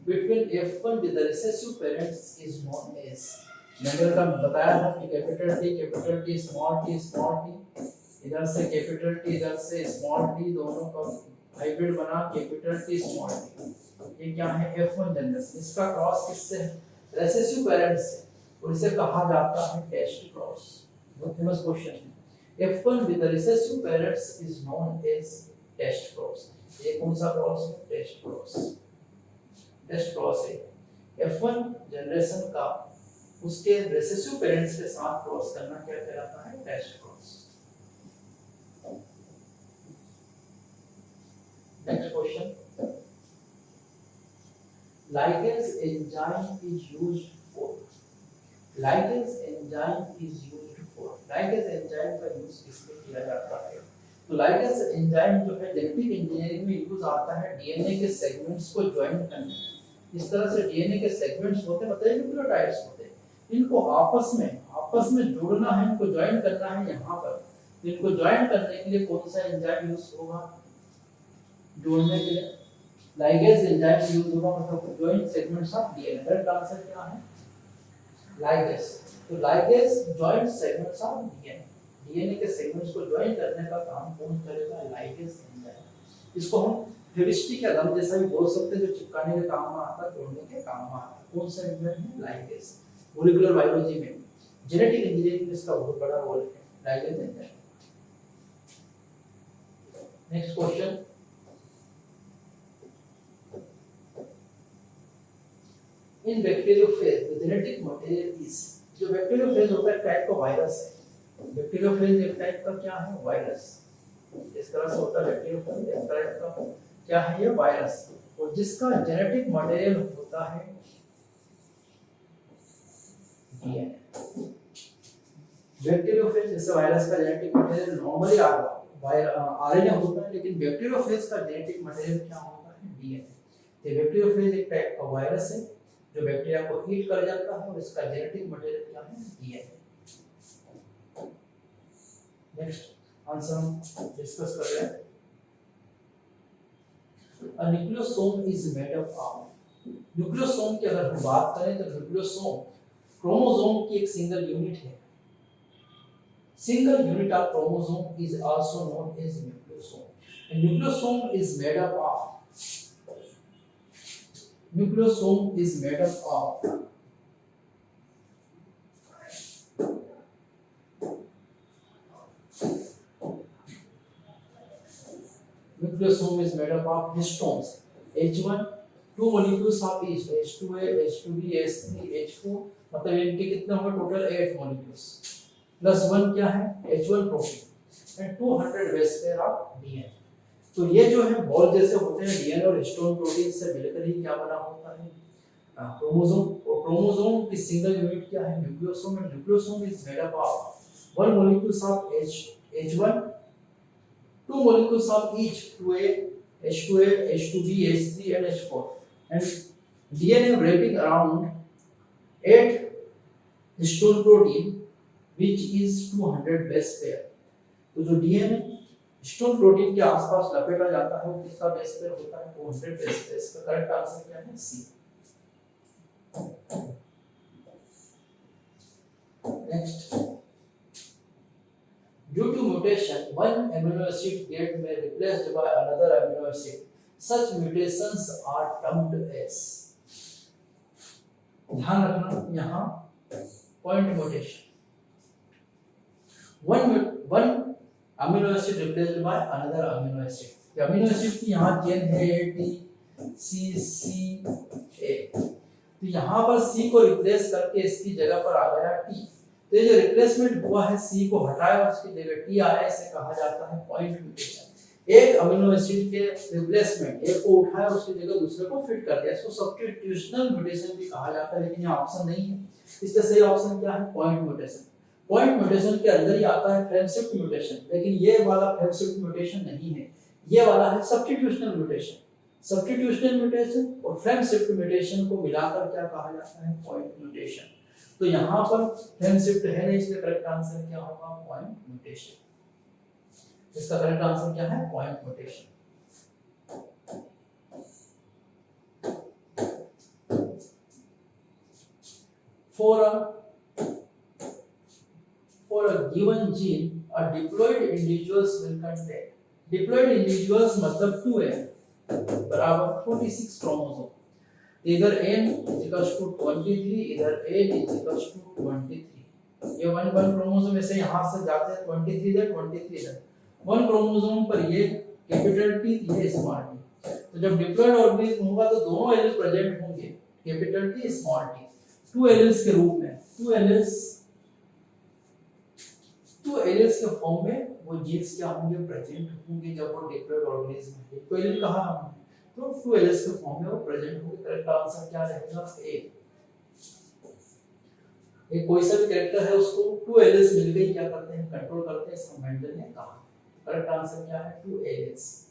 [SPEAKER 1] between F1 with the recessive parents is known as। मैंने का बताया था कि कैपिटल टी स्मॉल टी, इधर से कैपिटल टी इधर से स्मॉल टी, दोनों का हाइब्रिड बना कैपिटल टी स्मॉल टी। ये क्या है F1 जनरेशन, इसका क्रॉस किससे है रेसेसिव पेरेंट्स से, और इसे कहा जाता है टेस्ट क्रॉस। बहुत फेमस क्वेश्चन है। F1 with the recessive parents is known as test cross। ये कौन सा क्रॉस है? Test cross. टेस्ट क्रॉस है F1 जनरेशन का उसके recessive पेरेंट्स के साथ क्रॉस करना क्या कहलाता है? Test cross. Next question, ligase enzyme is used for। ligase enzyme is used for। ligase enzyme का यूज किसमें किया जाता है? तो ligase enzyme जो है जेनेटिक इंजीनियरिंग में यूज आता है डीएनए के सेगमेंट्स को ज्वाइन करने में। इस तरह से डीएनए के सेगमेंट्स होते हैं, मतलब न्यूक्लियोटाइड्स होते हैं, इनको आपस में जोड़ना है, इनको ज्वाइन करना है यहाँ पर। तो इनको ज्वाइन करने के लिए कौन सा एंजाइम यूज होगा? जोड़ने के लिए ligase एंजाइम यूज होगा, मतलब join segments of DNA. Correct answer क्या है? ligase। तो ligase join segments of DNA, DNA के सेगमेंट्स को ज्वाइन करने का काम कौन करेगा? ligase enzyme. इसको हम फेविस्टिक या गम जैसा भी बोल सकते हैं, जो चिपकाने के काम में आता है, जोड़ने के काम में आता है। कौन सा एंजाइम है? ligase। मॉलिक्यूलर बायोलॉजी में, जेनेटिक इंजीनियरिंग में इसका बहुत बड़ा रोल है ligase enzyme. Next question, in bacteriophage the genetic material is. जो बैक्टीरियोफेज होता है टाइप का वायरस है। बैक्टीरियोफेज एक टाइप का क्या है? वायरस। इस तरह से होता है बैक्टीरियोफेज, एक टाइप का क्या है? ये वायरस। और जिसका जेनेटिक मटेरियल होता है डीएनए। बैक्टीरियोफेज जैसे वायरस का जेनेटिक मटेरियल नॉर्मली आरएनए होता है, लेकिन बैक्टीरियोफेज का जेनेटिक मटेरियल क्या होता है? डीएनए। ये बैक्टीरियोफेज एक टाइप का वायरस है जो बैक्टीरिया को हीट कर जाता है, और इसका जेनेटिक मटेरियल क्या है? डीएनए। नेक्स्ट आंसर हम डिस्कस कर रहे हैं। A nucleosome is made up of। Nucleosome की अगर हम बात करें तो न्यूक्लियोसोम क्रोमोसोम की एक सिंगल यूनिट है। Single unit of chromosome is also known as nucleosome। A nucleosome is made up of। Nucleosome is made up of nucleosome is made up of histones H1, two molecules of each H2A, H2B, H3, H4, मतलब इनके कितने होंगे? टोटल 8 molecules प्लस 1 क्या है? H1 protein and 200 base pair of DNA. तो ये जो है बॉल जैसे होते हैं डीएनए और हिस्टोन प्रोटीन से मिलकर ही क्या बना होता है? क्रोमोसोम। और क्रोमोसोम की सिंगल यूनिट क्या है? Nucleosome. And nucleosome is made up of 1 molecules of H1, 2 molecules of each 2A, H2A, H2B, H3 and H4, and DNA wrapping around 8 histone protein which is 200 base pair। तो जो डीएनए हिस्टोन प्रोटीन के आसपास लपेटा जाता है वो किसका बेस पेयर होता है? 200 बेस पेयर। इसका करेक्ट आंसर क्या है? C. Next, due to mutation one amino acid get may replaced by another amino acid, such mutations are termed as। ध्यान रखना यहाँ point mutation, one amino acid replaced by another amino acid। Amino acid की यहाँ चेन है AT C C A, तो यहाँ पर C को रिप्लेस करके इसकी जगह पर आ गया T। तो ये जो रिप्लेसमेंट हुआ है, C को हटाया और उसकी जगह T आया, इसे कहा जाता है पॉइंट म्यूटेशन। एक अमीनो एसिड के रिप्लेसमेंट, एक को उठाया और उसकी जगह दूसरे को फिट कर दिया, इसको सब्स्टिट्यूशनल म्यूटेशन भी कहा जाता है, लेकिन यहाँ ऑप्शन नहीं है। इसका सही ऑप्शन क्या है? Point mutation. पॉइंट म्यूटेशन के अंदर ही आता है फ्रेम शिफ्ट म्यूटेशन, लेकिन ये वाला फ्रेम शिफ्ट म्यूटेशन नहीं है, ये वाला है सब्स्टिट्यूशनल म्यूटेशन। सब्स्टिट्यूशनल म्यूटेशन और फ्रेम शिफ्ट म्यूटेशन को मिलाकर क्या कहा जाता है? Point mutation. तो यहाँ पर फ्रेम शिफ्ट है नहीं, इसलिए करेक्ट आंसर क्या होगा? Point mutation. इसका करेक्ट आंसर क्या है? Point mutation. For a given gene, a diploid individuals will contain। diploid individuals मतलब 2n बराबर 46 क्रोमोसोम। इधर n इक्वल्स टू 23, इधर n इक्वल्स टू 23। ये वन क्रोमोसोम में से यहाँ से जाते हैं 23 इधर 23 इधर, वन क्रोमोसोम पर ये कैपिटल T ये स्मॉल t। तो जब डिप्लॉइड ऑर्गेनिज्म होगा तो दोनों एलील प्रेजेंट होंगे, capital T small t, two alleles के रूप में, टू एलील्स के फॉर्म में वो जीन्स क्या होंगे, प्रेजेंट होंगे जब वो डिप्लॉइड ऑर्गेनिज्म है। तो एलील कहा हमने, तो टू एलील्स के फॉर्म में वो प्रेजेंट होंगे। करेक्ट आंसर क्या रहेगा, ए। एक कोई सा भी कैरेक्टर है उसको टू एलील्स मिल गई, क्या करते हैं, कंट्रोल करते हैं, इसको मेंडल ने कहा। करेक्ट आंसर क्या है, two alleles.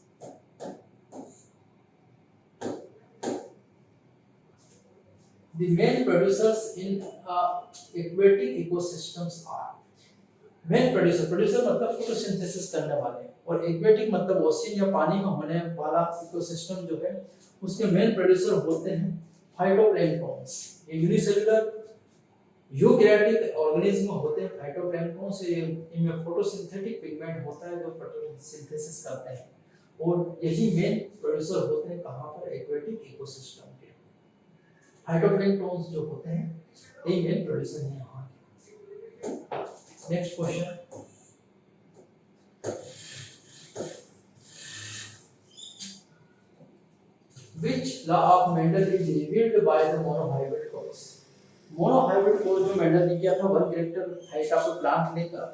[SPEAKER 1] The main producers in aquatic ecosystems are, main producer मतलब फोटोसिंथेसिस करने वाले, और एक्वेटिक मतलब ओशियन या पानी में होने वाला इकोसिस्टम जो है उसके मेन प्रोड्यूसर होते हैं फाइटोप्लैंक्टन्स। ये यूनिसेलुलर यूकैरियोटिक ऑर्गेनिज्म होते हैं फाइटोप्लैंक्टन्स, इनमें फोटोसिंथेटिक पिगमेंट होता है जो फोटोसिंथेसिस करते हैं, और यही मेन प्रोड्यूसर होते हैं कहां पर, एक्वेटिक इकोसिस्टम के। फाइटोप्लैंक्टन्स जो होते हैं यही मेन प्रोड्यूसर हैं यहाँ के। Next question, which law of Mendel is revealed by the monohybrid course? Monohybrid course जो मेंडल ने किया था, one character height of plant लेकर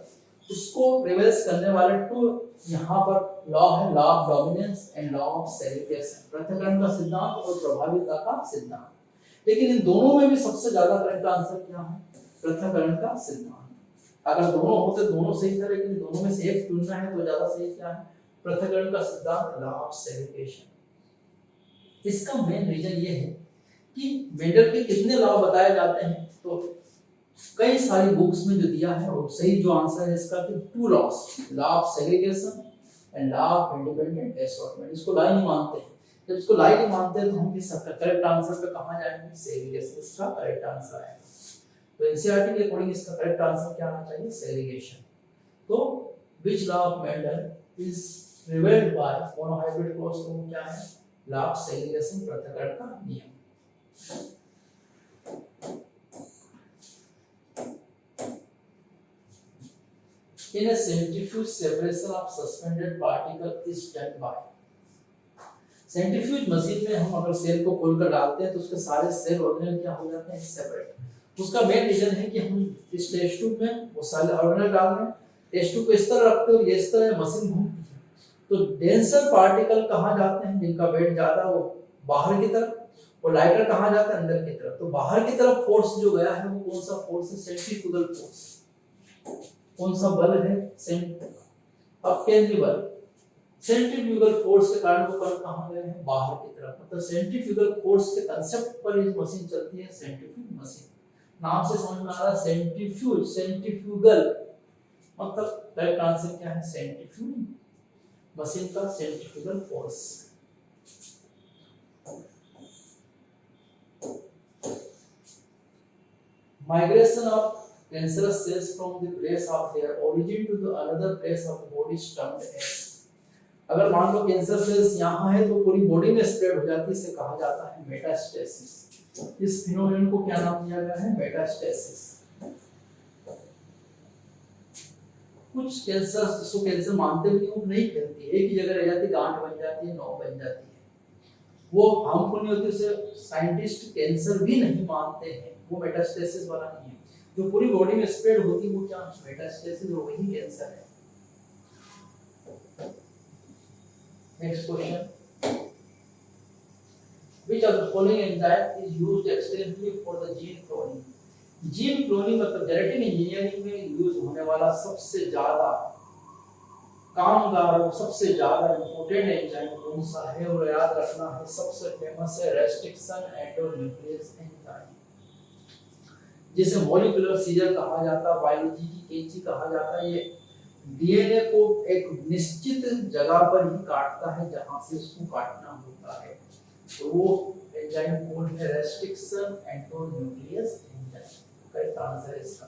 [SPEAKER 1] उसको रिवर्स करने वाले टू यहाँ पर लॉ है, law of dominance and law of segregation, पृथक्करण का सिद्धांत और प्रभाविता का सिद्धांत। लेकिन इन दोनों में भी सबसे ज्यादा करेक्ट आंसर क्या है, पृथक्करण का सिद्धांत। अगर दोनों होते दोनों सही था, लेकिन दोनों में से एक चुनना है तो ज्यादा सही क्या है, पृथक्करण का सिद्धांत, लॉ ऑफ सेग्रीगेशन। इसका मेन रीजन ये है कि मेंडल के कितने लॉ बताए जाते हैं, तो कई सारी बुक्स में जो दिया है और सही जो आंसर है इसका कि two laws, law of segregation and law of independent assortment. इसको ला नहीं मानते हैं, जब इसको ला नहीं मानते हैं तो हम किस करेक्ट आंसर पे कहां जाएंगे, सेग्रीगेशन इसका करेक्ट आंसर है। तो एनसीईआरटी के अकॉर्डिंग इसका करेक्ट आंसर क्या आना चाहिए, सेग्रीगेशन। तो which law of Mendel is revealed bye monohybrid cross, तो क्या है, लॉ ऑफ सेग्रीगेशन, पृथक्करण का नियम। In a centrifuge, separation of suspended particle is done by, centrifuge machine में हम अगर सेल को खोलकर डालते हैं तो उसके सारे सेल ऑर्गेनेल क्या हो जाते हैं, सेपरेट। उसका मेन रीजन है कि हम इस टेस्ट ट्यूब में वो सारे ऑर्गेनेल डाल रहे हैं, टेस्ट ट्यूब को इस तरह रखते हो, ये इस तरह मशीन घूमती है, तो डेंसर पार्टिकल कहाँ जाते हैं, जिनका वेट ज्यादा वो बाहर की तरफ, और लाइटर कहाँ जाता है, अंदर की तरफ। तो बाहर की तरफ फोर्स जो गया है वो कौन सा फोर्स है, सेंट्रीफ्यूगल फोर्स। कौन सा बल है, अपकेंद्री बल। सेंट्रीफ्यूगल फोर्स के कारण वो कण कहां गए हैं, बाहर की तरफ। मतलब सेंट्रीफ्यूगल फोर्स के कांसेप्ट पर ये मशीन चलती है, सेंट्रीफ्यूज मशीन। नाम से समझ में आ रहा है सेंट्रीफ्यूज, सेंट्रीफ्यूगल मतलब करेक्ट आंसर क्या है, सेंट्रीफ्यूज मशीन का centrifugal force. Migration of cancerous cells from the place of their origin to the another place of the body is termed as, अगर मान लो कैंसर सेल्स यहाँ है तो पूरी बॉडी में स्प्रेड हो जाती है, इसे कहा जाता है मेटास्टेसिस। इस फिनोमेनन को क्या नाम दिया गया है, मेटास्टेसिस। कुछ कैंसर जिसको कैंसर मानते भी नहीं फैलती, एक ही जगह रह जाती, गांठ बन जाती है, नोक बन जाती है, वो हार्मफुल नहीं होती, उसे साइंटिस्ट कैंसर भी नहीं मानते हैं, वो मेटास्टेसिस वाला नहीं है। जो पूरी बॉडी में स्प्रेड होती है वो क्या, मेटास्टेसिस, वो वही कैंसर है। Next question, which of the following enzyme is used extensively for the gene cloning? Gene cloning मतलब जेनेटिक इंजीनियरिंग में यूज होने वाला सबसे ज्यादा कामगार और सबसे ज्यादा इंपॉर्टेंट एंजाइम कौन सा है, और याद रखना है सबसे फेमस है रेस्ट्रिक्शन एंडोन्यूक्लियस एंजाइम, जिसे मॉलिक्यूलर सीजर कहा जाता है, बायोलॉजी की कैंची कहा जाता है। ये डीएनए को एक निश्चित जगह पर ही काटता है जहां से उसको काटना होता है, तो वो एंजाइम कौन है, restriction endonuclease enzyme. Correct answer है इसका।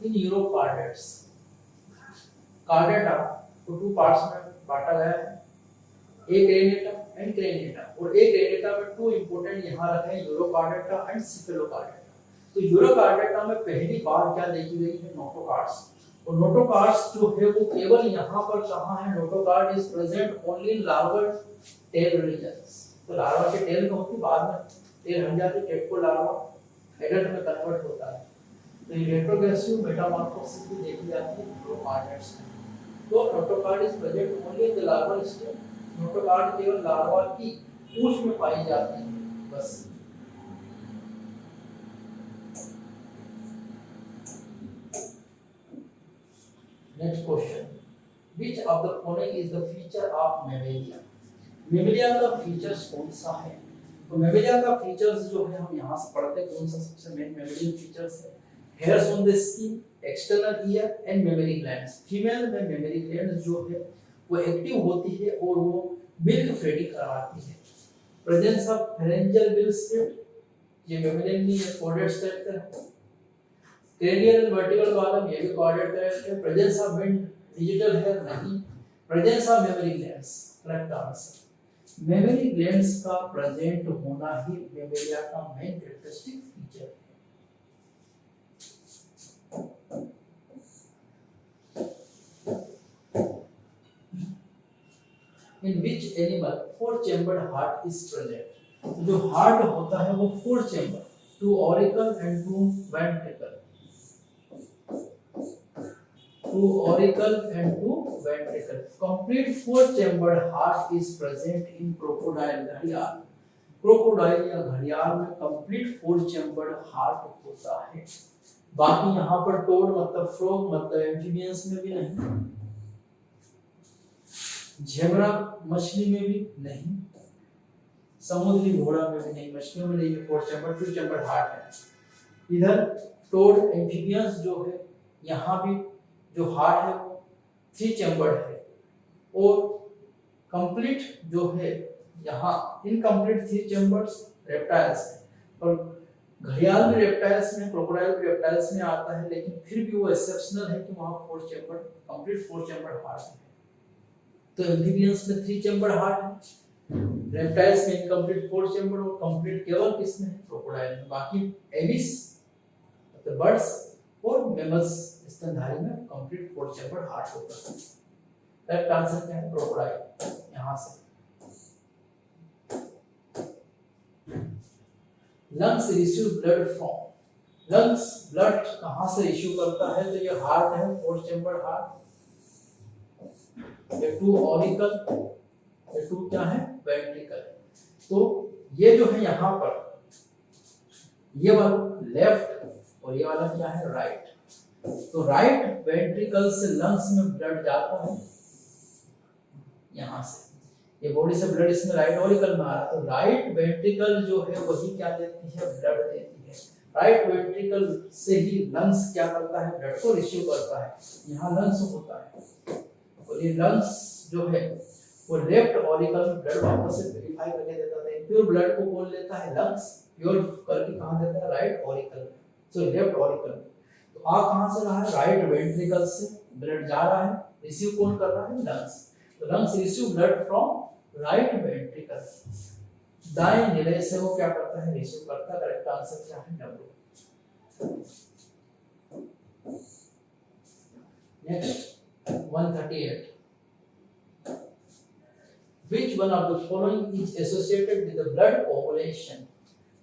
[SPEAKER 1] In Eurocardiates, chordata तो 2 पार्ट्स में बांटा गया है, एक रेनिटा एंड क्रेनिटा, और एक रेनिटा में 2 इंपॉर्टेंट यहाँ रखे हैं, यूरोकार्डेटा एंड सिफेलोकार्डेटा। तो यूरोकार्डेटा में पहली बार क्या देखी गई है, नोटोकार्ड्स, और नोटोकार्ड्स जो है वो केवल यहाँ पर कहाँ है, notochord is present only in larval tail regions. तो लार्वा के टेल में होती, बाद में टेल हट जाती, टेप्को लार्वा एडल्ट में कन्वर्ट होता है। तो ये रेट्रोग्रेसिव मेटामॉर्फोसिस भी देखी जाती है नोटोकार्ड्स में। तो notochord is present only in the larval stage, notochord केवल लार्वा की पूंछ में पाई जाती है बस। Next question, which of the following is the feature of mammalia? Mammalia का फीचर्स कौन सा है? तो मेमेलिया का फीचर्स जो है हम यहाँ से पढ़ते हैं, कौन सा सबसे मेन मेमेलियन फीचर्स है, hairs on the skin, external ear and mammary glands. Female में मेमोरी ग्लैंड्स जो है वो एक्टिव होती है और वो मिल्क फ्रेडिंग करवाती है। Presence of pharyngeal bill slit, ये मेमेलियन की कोडेड स्ट्रक्चर है। क्रेनियल एंड वर्टिकल कॉलम, ये भी कोडेड स्ट्रक्चर है। प्रेजेंस ऑफ डिजिटल हेयर नहीं। Presence of mammary glands, correct answer. Mammary glands का प्रेजेंट होना ही मेमेलिया का मेन कैरेक्टरिस्टिक फीचर है। In which animal 4-chambered heart is present? जो हार्ट होता है वो 4 chamber, 2 auricle and 2 ventricle, 2 auricle and 2 ventricle. Complete 4-chambered heart is present in crocodile, घड़ियाल। क्रोकोडाइल या घड़ियाल में कंप्लीट 4-chambered हार्ट होता है। बाकी यहाँ पर टोड मतलब फ्रॉग मतलब एम्फीबियंस में भी नहीं, झेब्रा मछली में भी नहीं, समुद्री घोड़ा में भी नहीं, मछलियों में नहीं, 4-chambered 2-chambered हार्ट है। इधर टोड एम्फीबियंस जो है यहाँ भी जो हार्ट है वो 3-chambered है, और कंप्लीट जो है यहाँ इनकम्प्लीट 3-chambers रेप्टाइल्स है। और घड़ियाल भी रेप्टाइल्स में, क्रोकोडाइल भी रेप्टाइल्स में आता है, लेकिन फिर भी वो एक्सेप्शनल है कि वहाँ 4-chambered कंप्लीट 4-chambered हार्ट है। तो एम्फीबियंस में 3-chambered हार्ट है, रेप्टाइल्स में इनकम्प्लीट 4-chambered, और कंप्लीट केवल किसमें है, क्रोकोडाइल में। बाकी एविस मतलब बर्ड्स और मैमल्स स्तनधारी में कंप्लीट 4-chambered हार्ट होता है। करेक्ट आंसर क्या है, क्रोकोडाइल। यहाँ से lungs receive blood from, lungs blood कहाँ से रिसीव करता है, तो ये हार्ट है 4-chambered हार्ट, ये 2 ऑरिकल, ये 2 क्या है, वेंट्रिकल। तो ये जो है यहाँ पर ये वाला लेफ्ट और ये वाला क्या है, राइट। तो राइट वेंट्रिकल से लंग्स में ब्लड जाता है यहाँ से, ये बॉडी से ब्लड इसमें राइट ऑरिकल में आ रहा है, तो राइट वेंट्रिकल जो है वही क्या देती है, ब्लड देती है। राइट वेंट्रिकल से ही लंग्स क्या करता है, ब्लड को रिसीव करता है। यहाँ लंग्स होता है, और ये लंग्स जो है वो लेफ्ट ऑरिकल में ब्लड वापस से प्यूरिफाई करके देता है। प्योर ब्लड को कौन लेता है, लंग्स, प्योर करके कहाँ देता है, राइट ऑरिकल में, तो लेफ्ट ऑरिकल में। तो आ कहाँ से रहा है, राइट वेंट्रिकल से ब्लड जा रहा है, रिसीव कौन कर रहा है, लंग्स। तो lungs receive blood from right ventricle, दाएं निलय से वो क्या करता है, रिसीव करता है। करेक्ट आंसर क्या है, W. Next 138, which one of the following is associated with the blood coagulation?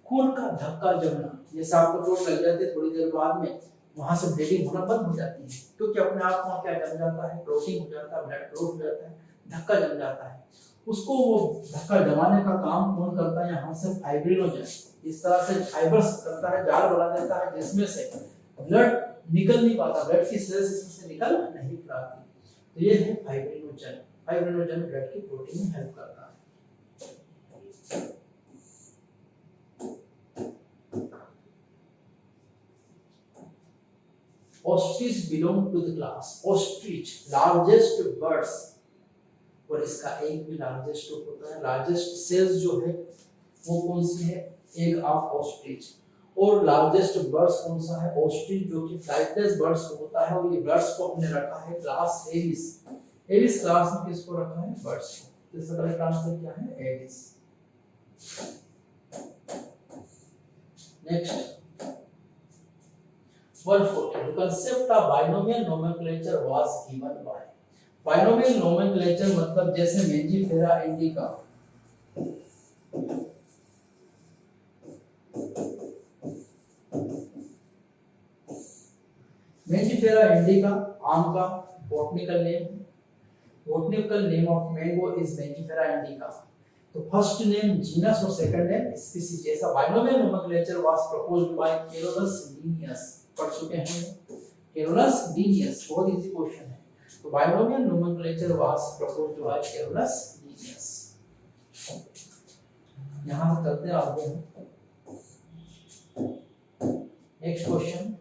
[SPEAKER 1] खून का धक्का जमना, जैसे आपको चोट लग जाती है थोड़ी देर बाद में वहां से ब्लीडिंग होना बंद हो जाती है, क्योंकि अपने आप वहां क्या जम जाता है, क्लोटिंग हो जाता है, ब्लड क्लॉट हो जाता है, धक्का जम जाता है। उसको वो धक्का जमाने का काम कौन करता है, यहाँ से फाइब्रिनोजन इस तरह से फाइबर्स करता है, जाल बना देता है, जिसमें से ब्लड निकल नहीं पाता, ब्लड की सेल्स इसमें से निकल नहीं पाती। तो ये है फाइब्रिनोजन। फाइब्रिनोजन ब्लड की प्रोटीन में हेल्प करता है। Ostrich belong to the class, ostrich largest birds, और इसका एक भी लार्जेस्ट होता है। लार्जेस्ट सेल्स जो है वो कौन सी है, एग ऑफ ऑस्ट्रिच। और लार्जेस्ट बर्ड्स कौन सा है, ऑस्ट्रिच, जो कि फ्लाइटलेस बर्ड्स होता है, और ये बर्ड्स को हमने रखा है क्लास एविस। एडिस क्लास में किसको रखा है? बर्ड्स को। इसका करेक्ट आंसर क्या है? Aedes. Next 140 the concept of binomial nomenclature was given by। binomial nomenclature मतलब जैसे मेंजिफेरा इंडिका, मेंजिफेरा इंडिका आम का botanical name, botanical name of mango is Mangifera indica. तो फर्स्ट नेम जीनस और सेकंड नेम स्पीशीज। ऐसा binomial nomenclature was proposed by Carolus Linnaeus. पढ़ चुके हैं कैरोलस लिनियस, बहुत इजी क्वेश्चन है। तो binomial nomenclature was proposed by Carolus Linnaeus. यहां से चलते हैं आगे। Next question,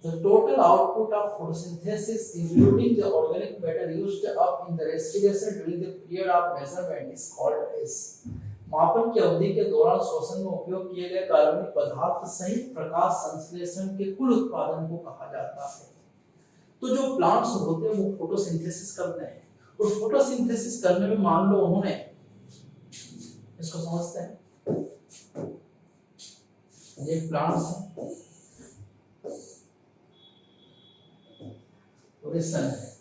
[SPEAKER 1] the total output of photosynthesis including the organic matter used up in the respiration during the period of measurement is called as। मापन की अवधि के दौरान श्वसन में उपयोग किए गए कार्बनिक पदार्थ सहित प्रकाश संश्लेषण के कुल उत्पादन को कहा जाता है। तो जो प्लांट्स होते हैं वो फोटोसिंथेसिस करते हैं, और फोटोसिंथेसिस करने में मान लो उन्होंने, इसको समझते हैं, ये प्लांट्स है और इस सन है,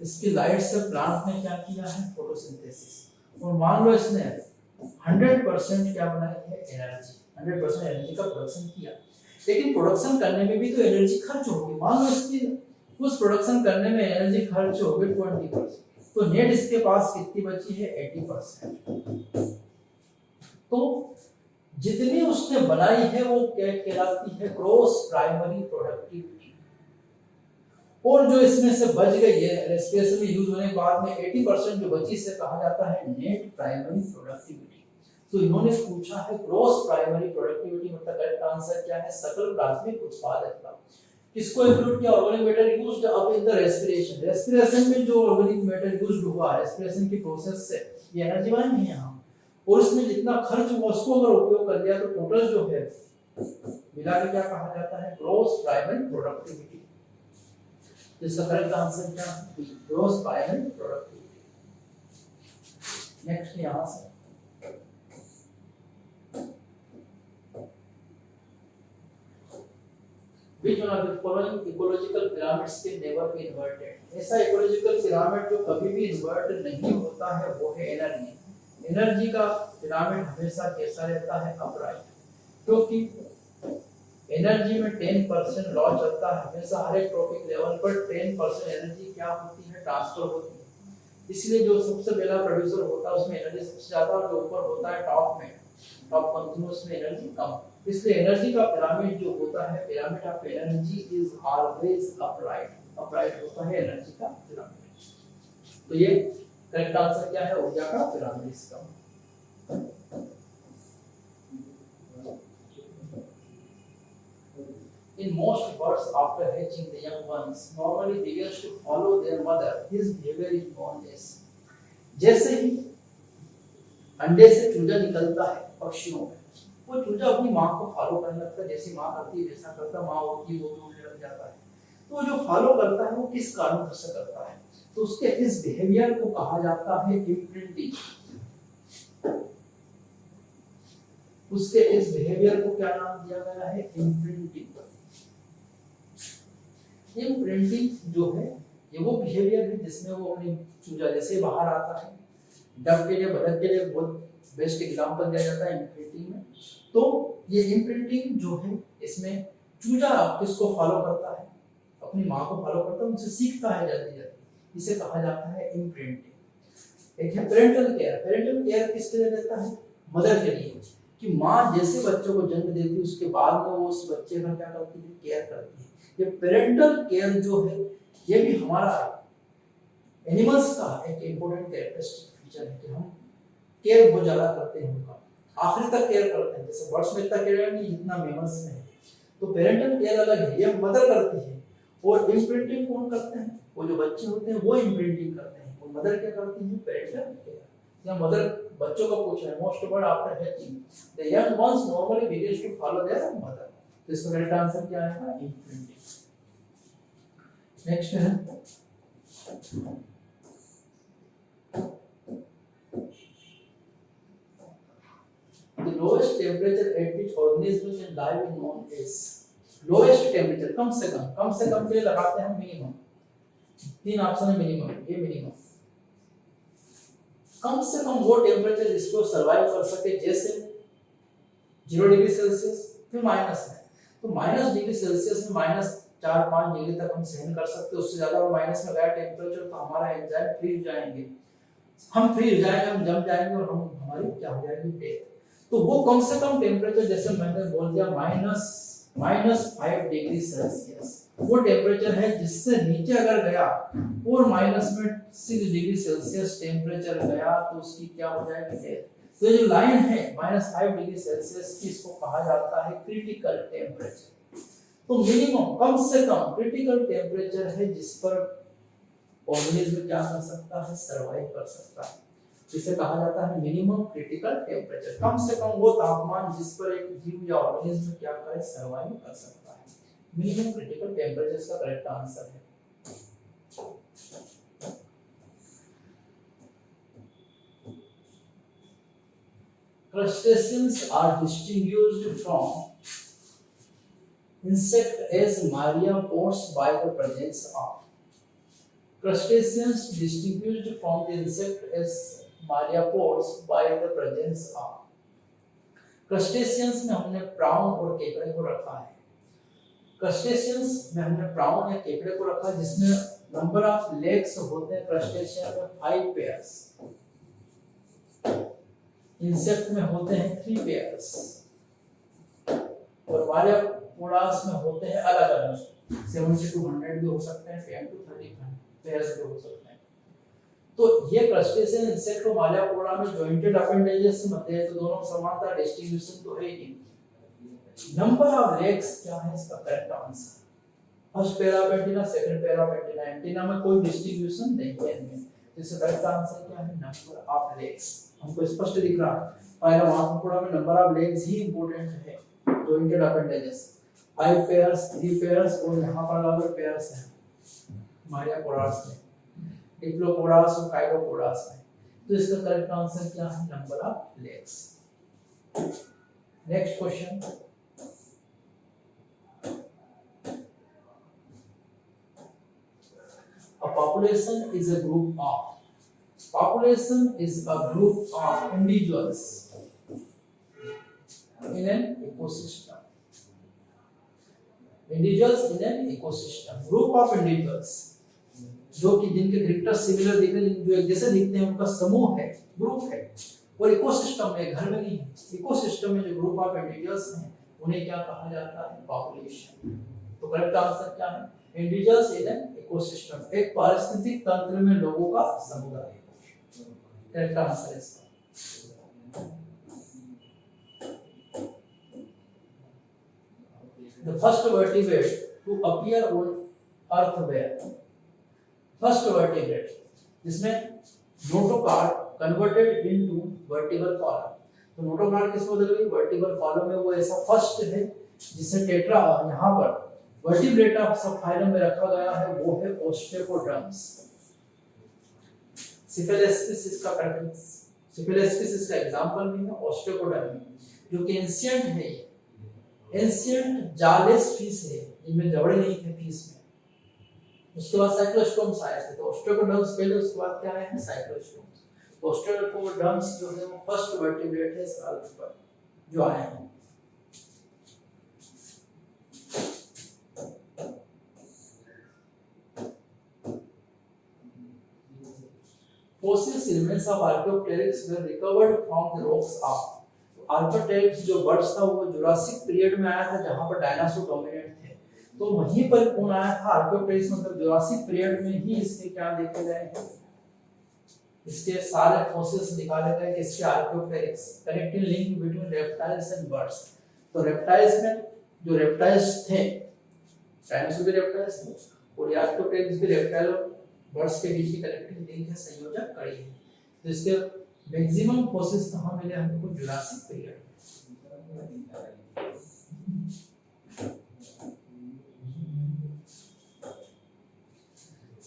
[SPEAKER 1] इसकी लाइट से प्लांट ने क्या किया है? फोटोसिंथेसिस। और मान लो इसने 100% क्या बनाई है? एनर्जी। 100% एनर्जी का प्रोडक्शन किया, लेकिन प्रोडक्शन करने में भी तो एनर्जी खर्च होगी। मान लो इसकी उस प्रोडक्शन करने में एनर्जी खर्च हो गई 20%, तो नेट इसके पास कितनी बची है? 80%। तो जितनी उसने बनाई है वो क्या कहलाती है? Gross primary productivity. और जो इसमें से बच गई है रेस्पिरेशन में यूज होने के बाद में 80% जो बची से कहा जाता है नेट प्राइमरी प्रोडक्टिविटी। तो इन्होंने पूछा है ग्रॉस प्राइमरी प्रोडक्टिविटी मतलब करेक्ट आंसर क्या है? सकल प्राथमिक उत्पादकता। किसको इंक्लूड किया? Organic matter used up in the respiration. Respiration में जो ऑर्गेनिक मैटर यूज्ड हुआ रेस्पिरेशन की प्रोसेस से, ये एनर्जी वन है यहाँ, और उसमें जितना खर्च हुआ उसको अगर उपयोग कर लिया तो टोटल जो है मिला के क्या कहा जाता है? Gross primary productivity. इसका करेक्ट आंसर क्या है? Gross primary productivity. नेक्स्ट यहां से which one of the following ecological pyramids can never be inverted। ऐसा इकोलॉजिकल पिरामिड जो कभी भी इन्वर्ट नहीं होता है वो है एनर्जी। एनर्जी का पिरामिड हमेशा कैसा रहता है? अपराइट, क्योंकि एनर्जी में 10% लॉ चलता है हमेशा। हर एक टॉपिक लेवल पर 10% एनर्जी क्या होती है? ट्रांसफर होती है। इसलिए जो सबसे पहला प्रोड्यूसर होता है उसमें एनर्जी सबसे ज्यादा, और जो ऊपर होता है टॉप में, टॉप कंज्यूमर्स में एनर्जी कम। इसलिए एनर्जी का पिरामिड जो होता है, pyramid of energy is always upright. Upright होता है एनर्जी का पिरामिड। तो ये करेक्ट आंसर क्या है? ऊर्जा का पिरामिड इसका। In most birds, after hatching, the young ones normally begins to follow their mother. His behavior is known as। जैसे ही अंडे से चूजा निकलता है पक्षियों में, वो चूजा अपनी माँ को फॉलो करने लगता है। जैसी माँ करती है वैसा करता, माँ होती है वो भी उड़ने लग जाता है। तो जो फॉलो करता है वो किस कारण से करता है? तो उसके इस बिहेवियर को कहा जाता है इम्प्रिंटिंग। उसके इस बिहेवियर को क्या नाम दिया गया है? इम्प्रिंटिंग। इम्प्रिंटिंग जो है ये वो बिहेवियर है जिसमें वो अपनी चूजा जैसे बाहर आता है, डक के लिए, बतख के लिए बहुत बेस्ट एग्जांपल दिया जाता है इम्प्रिंटिंग में। तो ये इम्प्रिंटिंग जो है इसमें चूजा किसको फॉलो करता है? अपनी माँ को फॉलो करता है, उनसे सीखता है जल्दी जल्दी। इसे कहा जाता है इम्प्रिंटिंग। एक है पेरेंटल केयर। पेरेंटल केयर किसके लिए रहता है? मदर के लिए, कि माँ जैसे बच्चों को जन्म देती है उसके बाद में वो उस बच्चे का क्या करती है? केयर करती है। ये पेरेंटल केयर जो है ये भी हमारा एनिमल्स का एक इम्पोर्टेंट कैरेक्टरिस्टिक फीचर है कि हम केयर बहुत ज्यादा करते हैं, उनका आखिरी तक केयर करते हैं। जैसे बर्ड्स में इतना केयर नहीं जितना मैमल्स में है। तो पेरेंटल केयर अलग है, ये मदर करती है। और इम्प्रिंटिंग कौन करते हैं? वो जो बच्चे होते हैं वो इम्प्रिंटिंग करते हैं, और मदर क्या करती है? Parental care. या मदर बच्चों को पूछ रहे हैं most bird after hatching the young ones normally begins to follow their mother. तो इसका करेक्ट आंसर क्या आएगा? इन्फेंट। नेक्स्ट है the lowest temperature at which organisms can live is known as lowest temperature। कम से कम के लिए लगाते हैं मिनिमम। तीन ऑप्शन है मिनिमम, ये मिनिमम। कम से कम वो टेम्परेचर जिसको सरवाइव कर सके, जैसे 0 डिग्री सेल्सियस, फिर माइनस है तो माइनस डिग्री सेल्सियस में -4-5 डिग्री तक हम सहन कर सकते हैं। उससे ज्यादा वो माइनस में गया टेम्परेचर तो हमारा एंजाइम फ्रीज जाएंगे, हम फ्रीज जाएंगे, हम जम जाएंगे और हम हमारी क्या हो जाएगी? डेथ। तो वो कम से कम टेम्परेचर, जैसे मैंने बोल दिया -5 डिग्री सेल्सियस, वो टेम्परेचर है जिससे नीचे अगर गया और माइनस में 6 डिग्री सेल्सियस टेम्परेचर गया तो उसकी क्या हो जाएगी? डेथ। तो ये जो लाइन है -5 डिग्री सेल्सियस की, इसको कहा जाता है क्रिटिकल टेम्परेचर। तो मिनिमम, कम से कम क्रिटिकल टेम्परेचर है जिस पर ऑर्गेनिज्म क्या कर सकता है? सरवाइव कर सकता है। जिसे कहा जाता है मिनिमम क्रिटिकल टेम्परेचर। कम से कम वो तापमान जिस पर एक जीव या ऑर्गेनिज्म क्या करे? सरवाइव कर सकता है। मिनिमम क्रिटिकल टेम्परेचर इसका करेक्ट आंसर है। Crustaceans are distinguished from insect as myriapods by the presence of। Crustaceans distinguished from the insect as myriapods by the presence of। Crustaceans में हमने प्राउन और केकड़े को रखा है। Crustaceans में हमने प्राउन या केकड़े को रखा है जिसमें नंबर ऑफ लेग्स होते हैं क्रस्टेशियन में 5 पेयर्स, इंसेक्ट में होते हैं 3 पेयर्स और myriapods में होते हैं अलग अलग 70 to 100 भी हो सकते हैं, 10 to 30 पेयर्स भी हो सकते हैं। तो ये क्रस्टेशियन इंसेक्ट और myriapoda में जॉइंटेड अपेंडेजेस से मध्य है, तो दोनों समानता डिस्ट्रीब्यूशन तो है ही। नंबर ऑफ लेग्स क्या है इसका correct answer? First pair of antenna, second pair of antenna, antenna में कोई डिस्ट्रीब्यूशन नहीं है इनमें। तो इसका करेक्ट आंसर क्या है? Number of legs. हमको स्पष्ट दिख रहा है myriapoda में number of legs he important है। जॉइंटेड अपेंडेजेस 5 पेयर्स, 3 पेयर्स और यहां पर अलग पेयर्स हैं myriapods में, डिप्लोपोडास और काइलोपोडास में। तो इसका करेक्ट आंसर क्या है? Number of legs. Next question, a population is a group of individuals in an ecosystem। individuals in an ecosystem, group of individuals जो कि जिनके कैरेक्टर सिमिलर दिखते हैं, जो एक जैसे दिखते हैं, उनका समूह है, ग्रुप है। और इकोसिस्टम में, घर में नहीं, इकोसिस्टम में जो ग्रुप ऑफ इंडिविजुअल्स हैं उन्हें क्या कहा जाता है? पॉपुलेशन। तो करेक्ट आंसर क्या है? इंडिविजुअल्स इन एन इकोसिस्टम, एक पारिस्थितिक तंत्र में लोगों का समुदाय। करेक्ट आंसर है इसका। The first vertebrate to appear on earth were, first vertebrate जिसमें notochord converted into vertebral column. तो नोटोकॉर्ड किसको बदल गई? वर्टिब्रल कॉलम में वो ऐसा फर्स्ट है जिसे टेट्रा यहां पर वर्टिब्रेटा सब फाइलम में रखा गया है, वो है ओस्टेकोड्रम्स। सिफेलेस्पिस इसका करेक्ट, सिफेलेस्पिस इसका एग्जांपल भी है, ओस्टेकोड्रम जो कि एंशिएंट है, एंशिएंट जालेस फिश है, इनमें जबड़े नहीं थे फिश में। उसके बाद साइक्लोस्टोम्स आए थे, तो ओस्टेकोड्रम्स पहले, उसके बाद क्या आए हैं? साइक्लोस्टोम्स। तो ओस्टेकोड्रम्स जो है वो फर्स्ट वर्टिब्रेट है इस अर्थ पर जो आए हैं। Fossils remains of Archaeopteryx were recovered from the rocks of। Archaeopteryx जो बर्ड्स था वो जुरासिक पीरियड में आया था जहां पर डायनासोर डोमिनेंट थे। तो वहीं पर कौन आया था? आर्कियोप्टेरिक्स, मतलब जुरासिक पीरियड में ही इसके क्या देखे गए हैं? इसके सारे फॉसिल्स निकाले गए कि इसके Archaeopteryx connecting link between reptiles and birds. तो रेप्टाइल्स में जो रेप्टाइल्स थे, डायनासोर भी रेप्टाइल्स थे और आर्कियोप्टेरिक्स भी रेप्टाइल और बर्ड्स के बीच की कनेक्टिंग लिंक है, संयोजक कड़ी है। तो इसके मैक्सिमम फोर्सेस कहाँ मिले हमको? Jurassic period.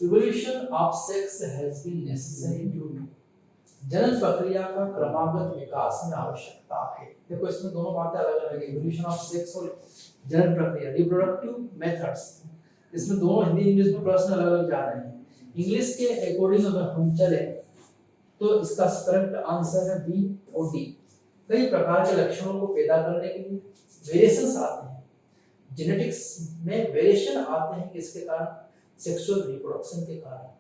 [SPEAKER 1] Evolution of sex has been necessary due to जनन प्रक्रिया का क्रमागत विकास में आवश्यकता है। देखो इसमें दोनों बातें अलग अलग है, इवोल्यूशन ऑफ सेक्स और जनन प्रक्रिया, रिप्रोडक्टिव मेथड्स। इसमें दोनों हिंदी इंग्लिश में प्रश्न अलग अलग जा रहे हैं। इंग्लिश के अकॉर्डिंग अगर हम चले तो इसका करेक्ट आंसर है बी और डी। कई प्रकार के लक्षणों को पैदा करने के लिए वेरिएशंस आते हैं। जेनेटिक्स में वेरिएशन आते हैं किसके कारण? सेक्सुअल रिप्रोडक्शन के कारण।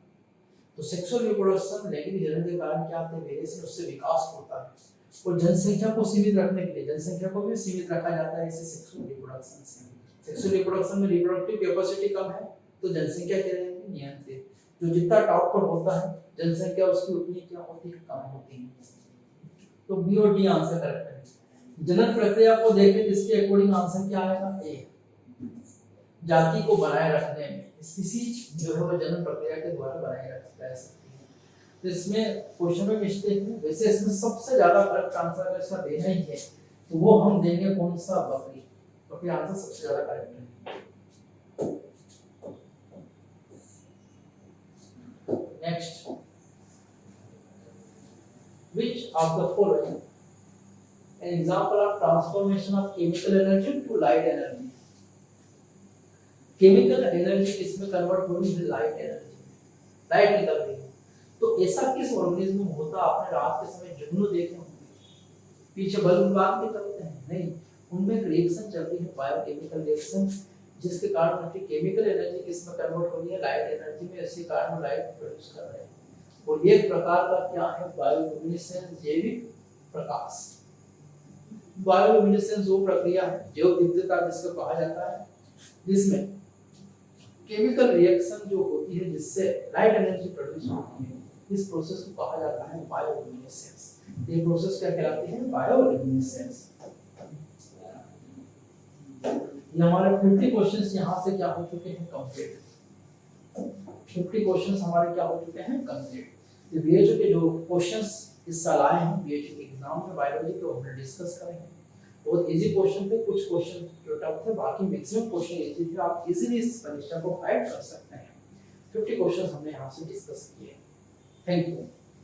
[SPEAKER 1] तो सेक्सुअल रिप्रोडक्शन नेगेटिव जनन के कारण क्या आते हैं? वेरिएशन, उससे विकास होता है। और जनसंख्या को सीमित रखने के लिए जनसंख्या को भी सीमित रखा जाता है इसे सेक्सुअल रिप्रोडक्शन से। सेक्सुअल रिप्रोडक्शन में रिप्रोडक्टिव कैपेसिटी कम है तो जनसंख्या क्या रहेगी? नियंत्रित। जो जितना टॉप पर होता है जनसंख्या उसकी उतनी क्या होती है? कम होती है। तो बी और डी आंसर करेक्ट है। जनन प्रक्रिया को देखें जिसके अकॉर्डिंग आंसर क्या आएगा? ए। जाति को बनाए रखने में स्पीशीज जो है वो जनन प्रक्रिया के द्वारा बनाए रखी जा सकती है। तो इसमें क्वेश्चन में मिस्टेक है। वैसे इसमें सबसे ज्यादा करेक्ट आंसर अगर इसका देना ही है तो वो हम देंगे कौन सा? बकरी। बकरी आंसर सबसे ज्यादा करेक्ट है। Next, which of the following an example of transformation of chemical energy to light energy? Chemical energy किसमें कन्वर्ट हो रही है? Light energy. लाइट निकल रही है। तो ऐसा किस ऑर्गेनिज्म में होता? आपने रात के समय जुगनू देखे होंगे, पीछे बल्ब बांध के चलते हैं, नहीं, उनमें एक रिएक्शन चलती है, बायोकेमिकल रिएक्शन, जिसके कारण उनकी केमिकल एनर्जी किसमें कन्वर्ट हो रही है? लाइट एनर्जी में। इसी कारण लाइट प्रोड्यूस कर रहे हैं। और ये प्रकार का क्या है? बायोल्यूमिनेसेंस, जैविक प्रकाश। बायोल्यूमिनेसेंस वो प्रक्रिया है, जैव विद्युतता जिसको कहा जाता है, जिसमें केमिकल रिएक्शन जो होती है जिससे लाइट एनर्जी प्रोड्यूस होती है, इस प्रोसेस को कहा जाता है बायोल्यूमिनेसेंस। ये प्रोसेस क्या कहलाती है? बायोल्यूमिनेसेंस। ये हमारे 50 क्वेश्चंस यहाँ से क्या हो चुके हैं? कंप्लीट। 50 क्वेश्चंस हमारे क्या हो चुके हैं? कंप्लीट। तो बीएचयू के जो क्वेश्चंस इस साल आए हैं बीएचयू के एग्जाम में बायोलॉजी के, हमने डिस्कस करेंगे। बहुत इजी क्वेश्चन थे, कुछ क्वेश्चन जो टफ थे, बाकी मैक्सिमम क्वेश्चन इजी थे। आप इजीली इस परीक्षा को फाइट कर सकते हैं। 50 क्वेश्चंस हमने यहाँ से डिस्कस किए। Thank you.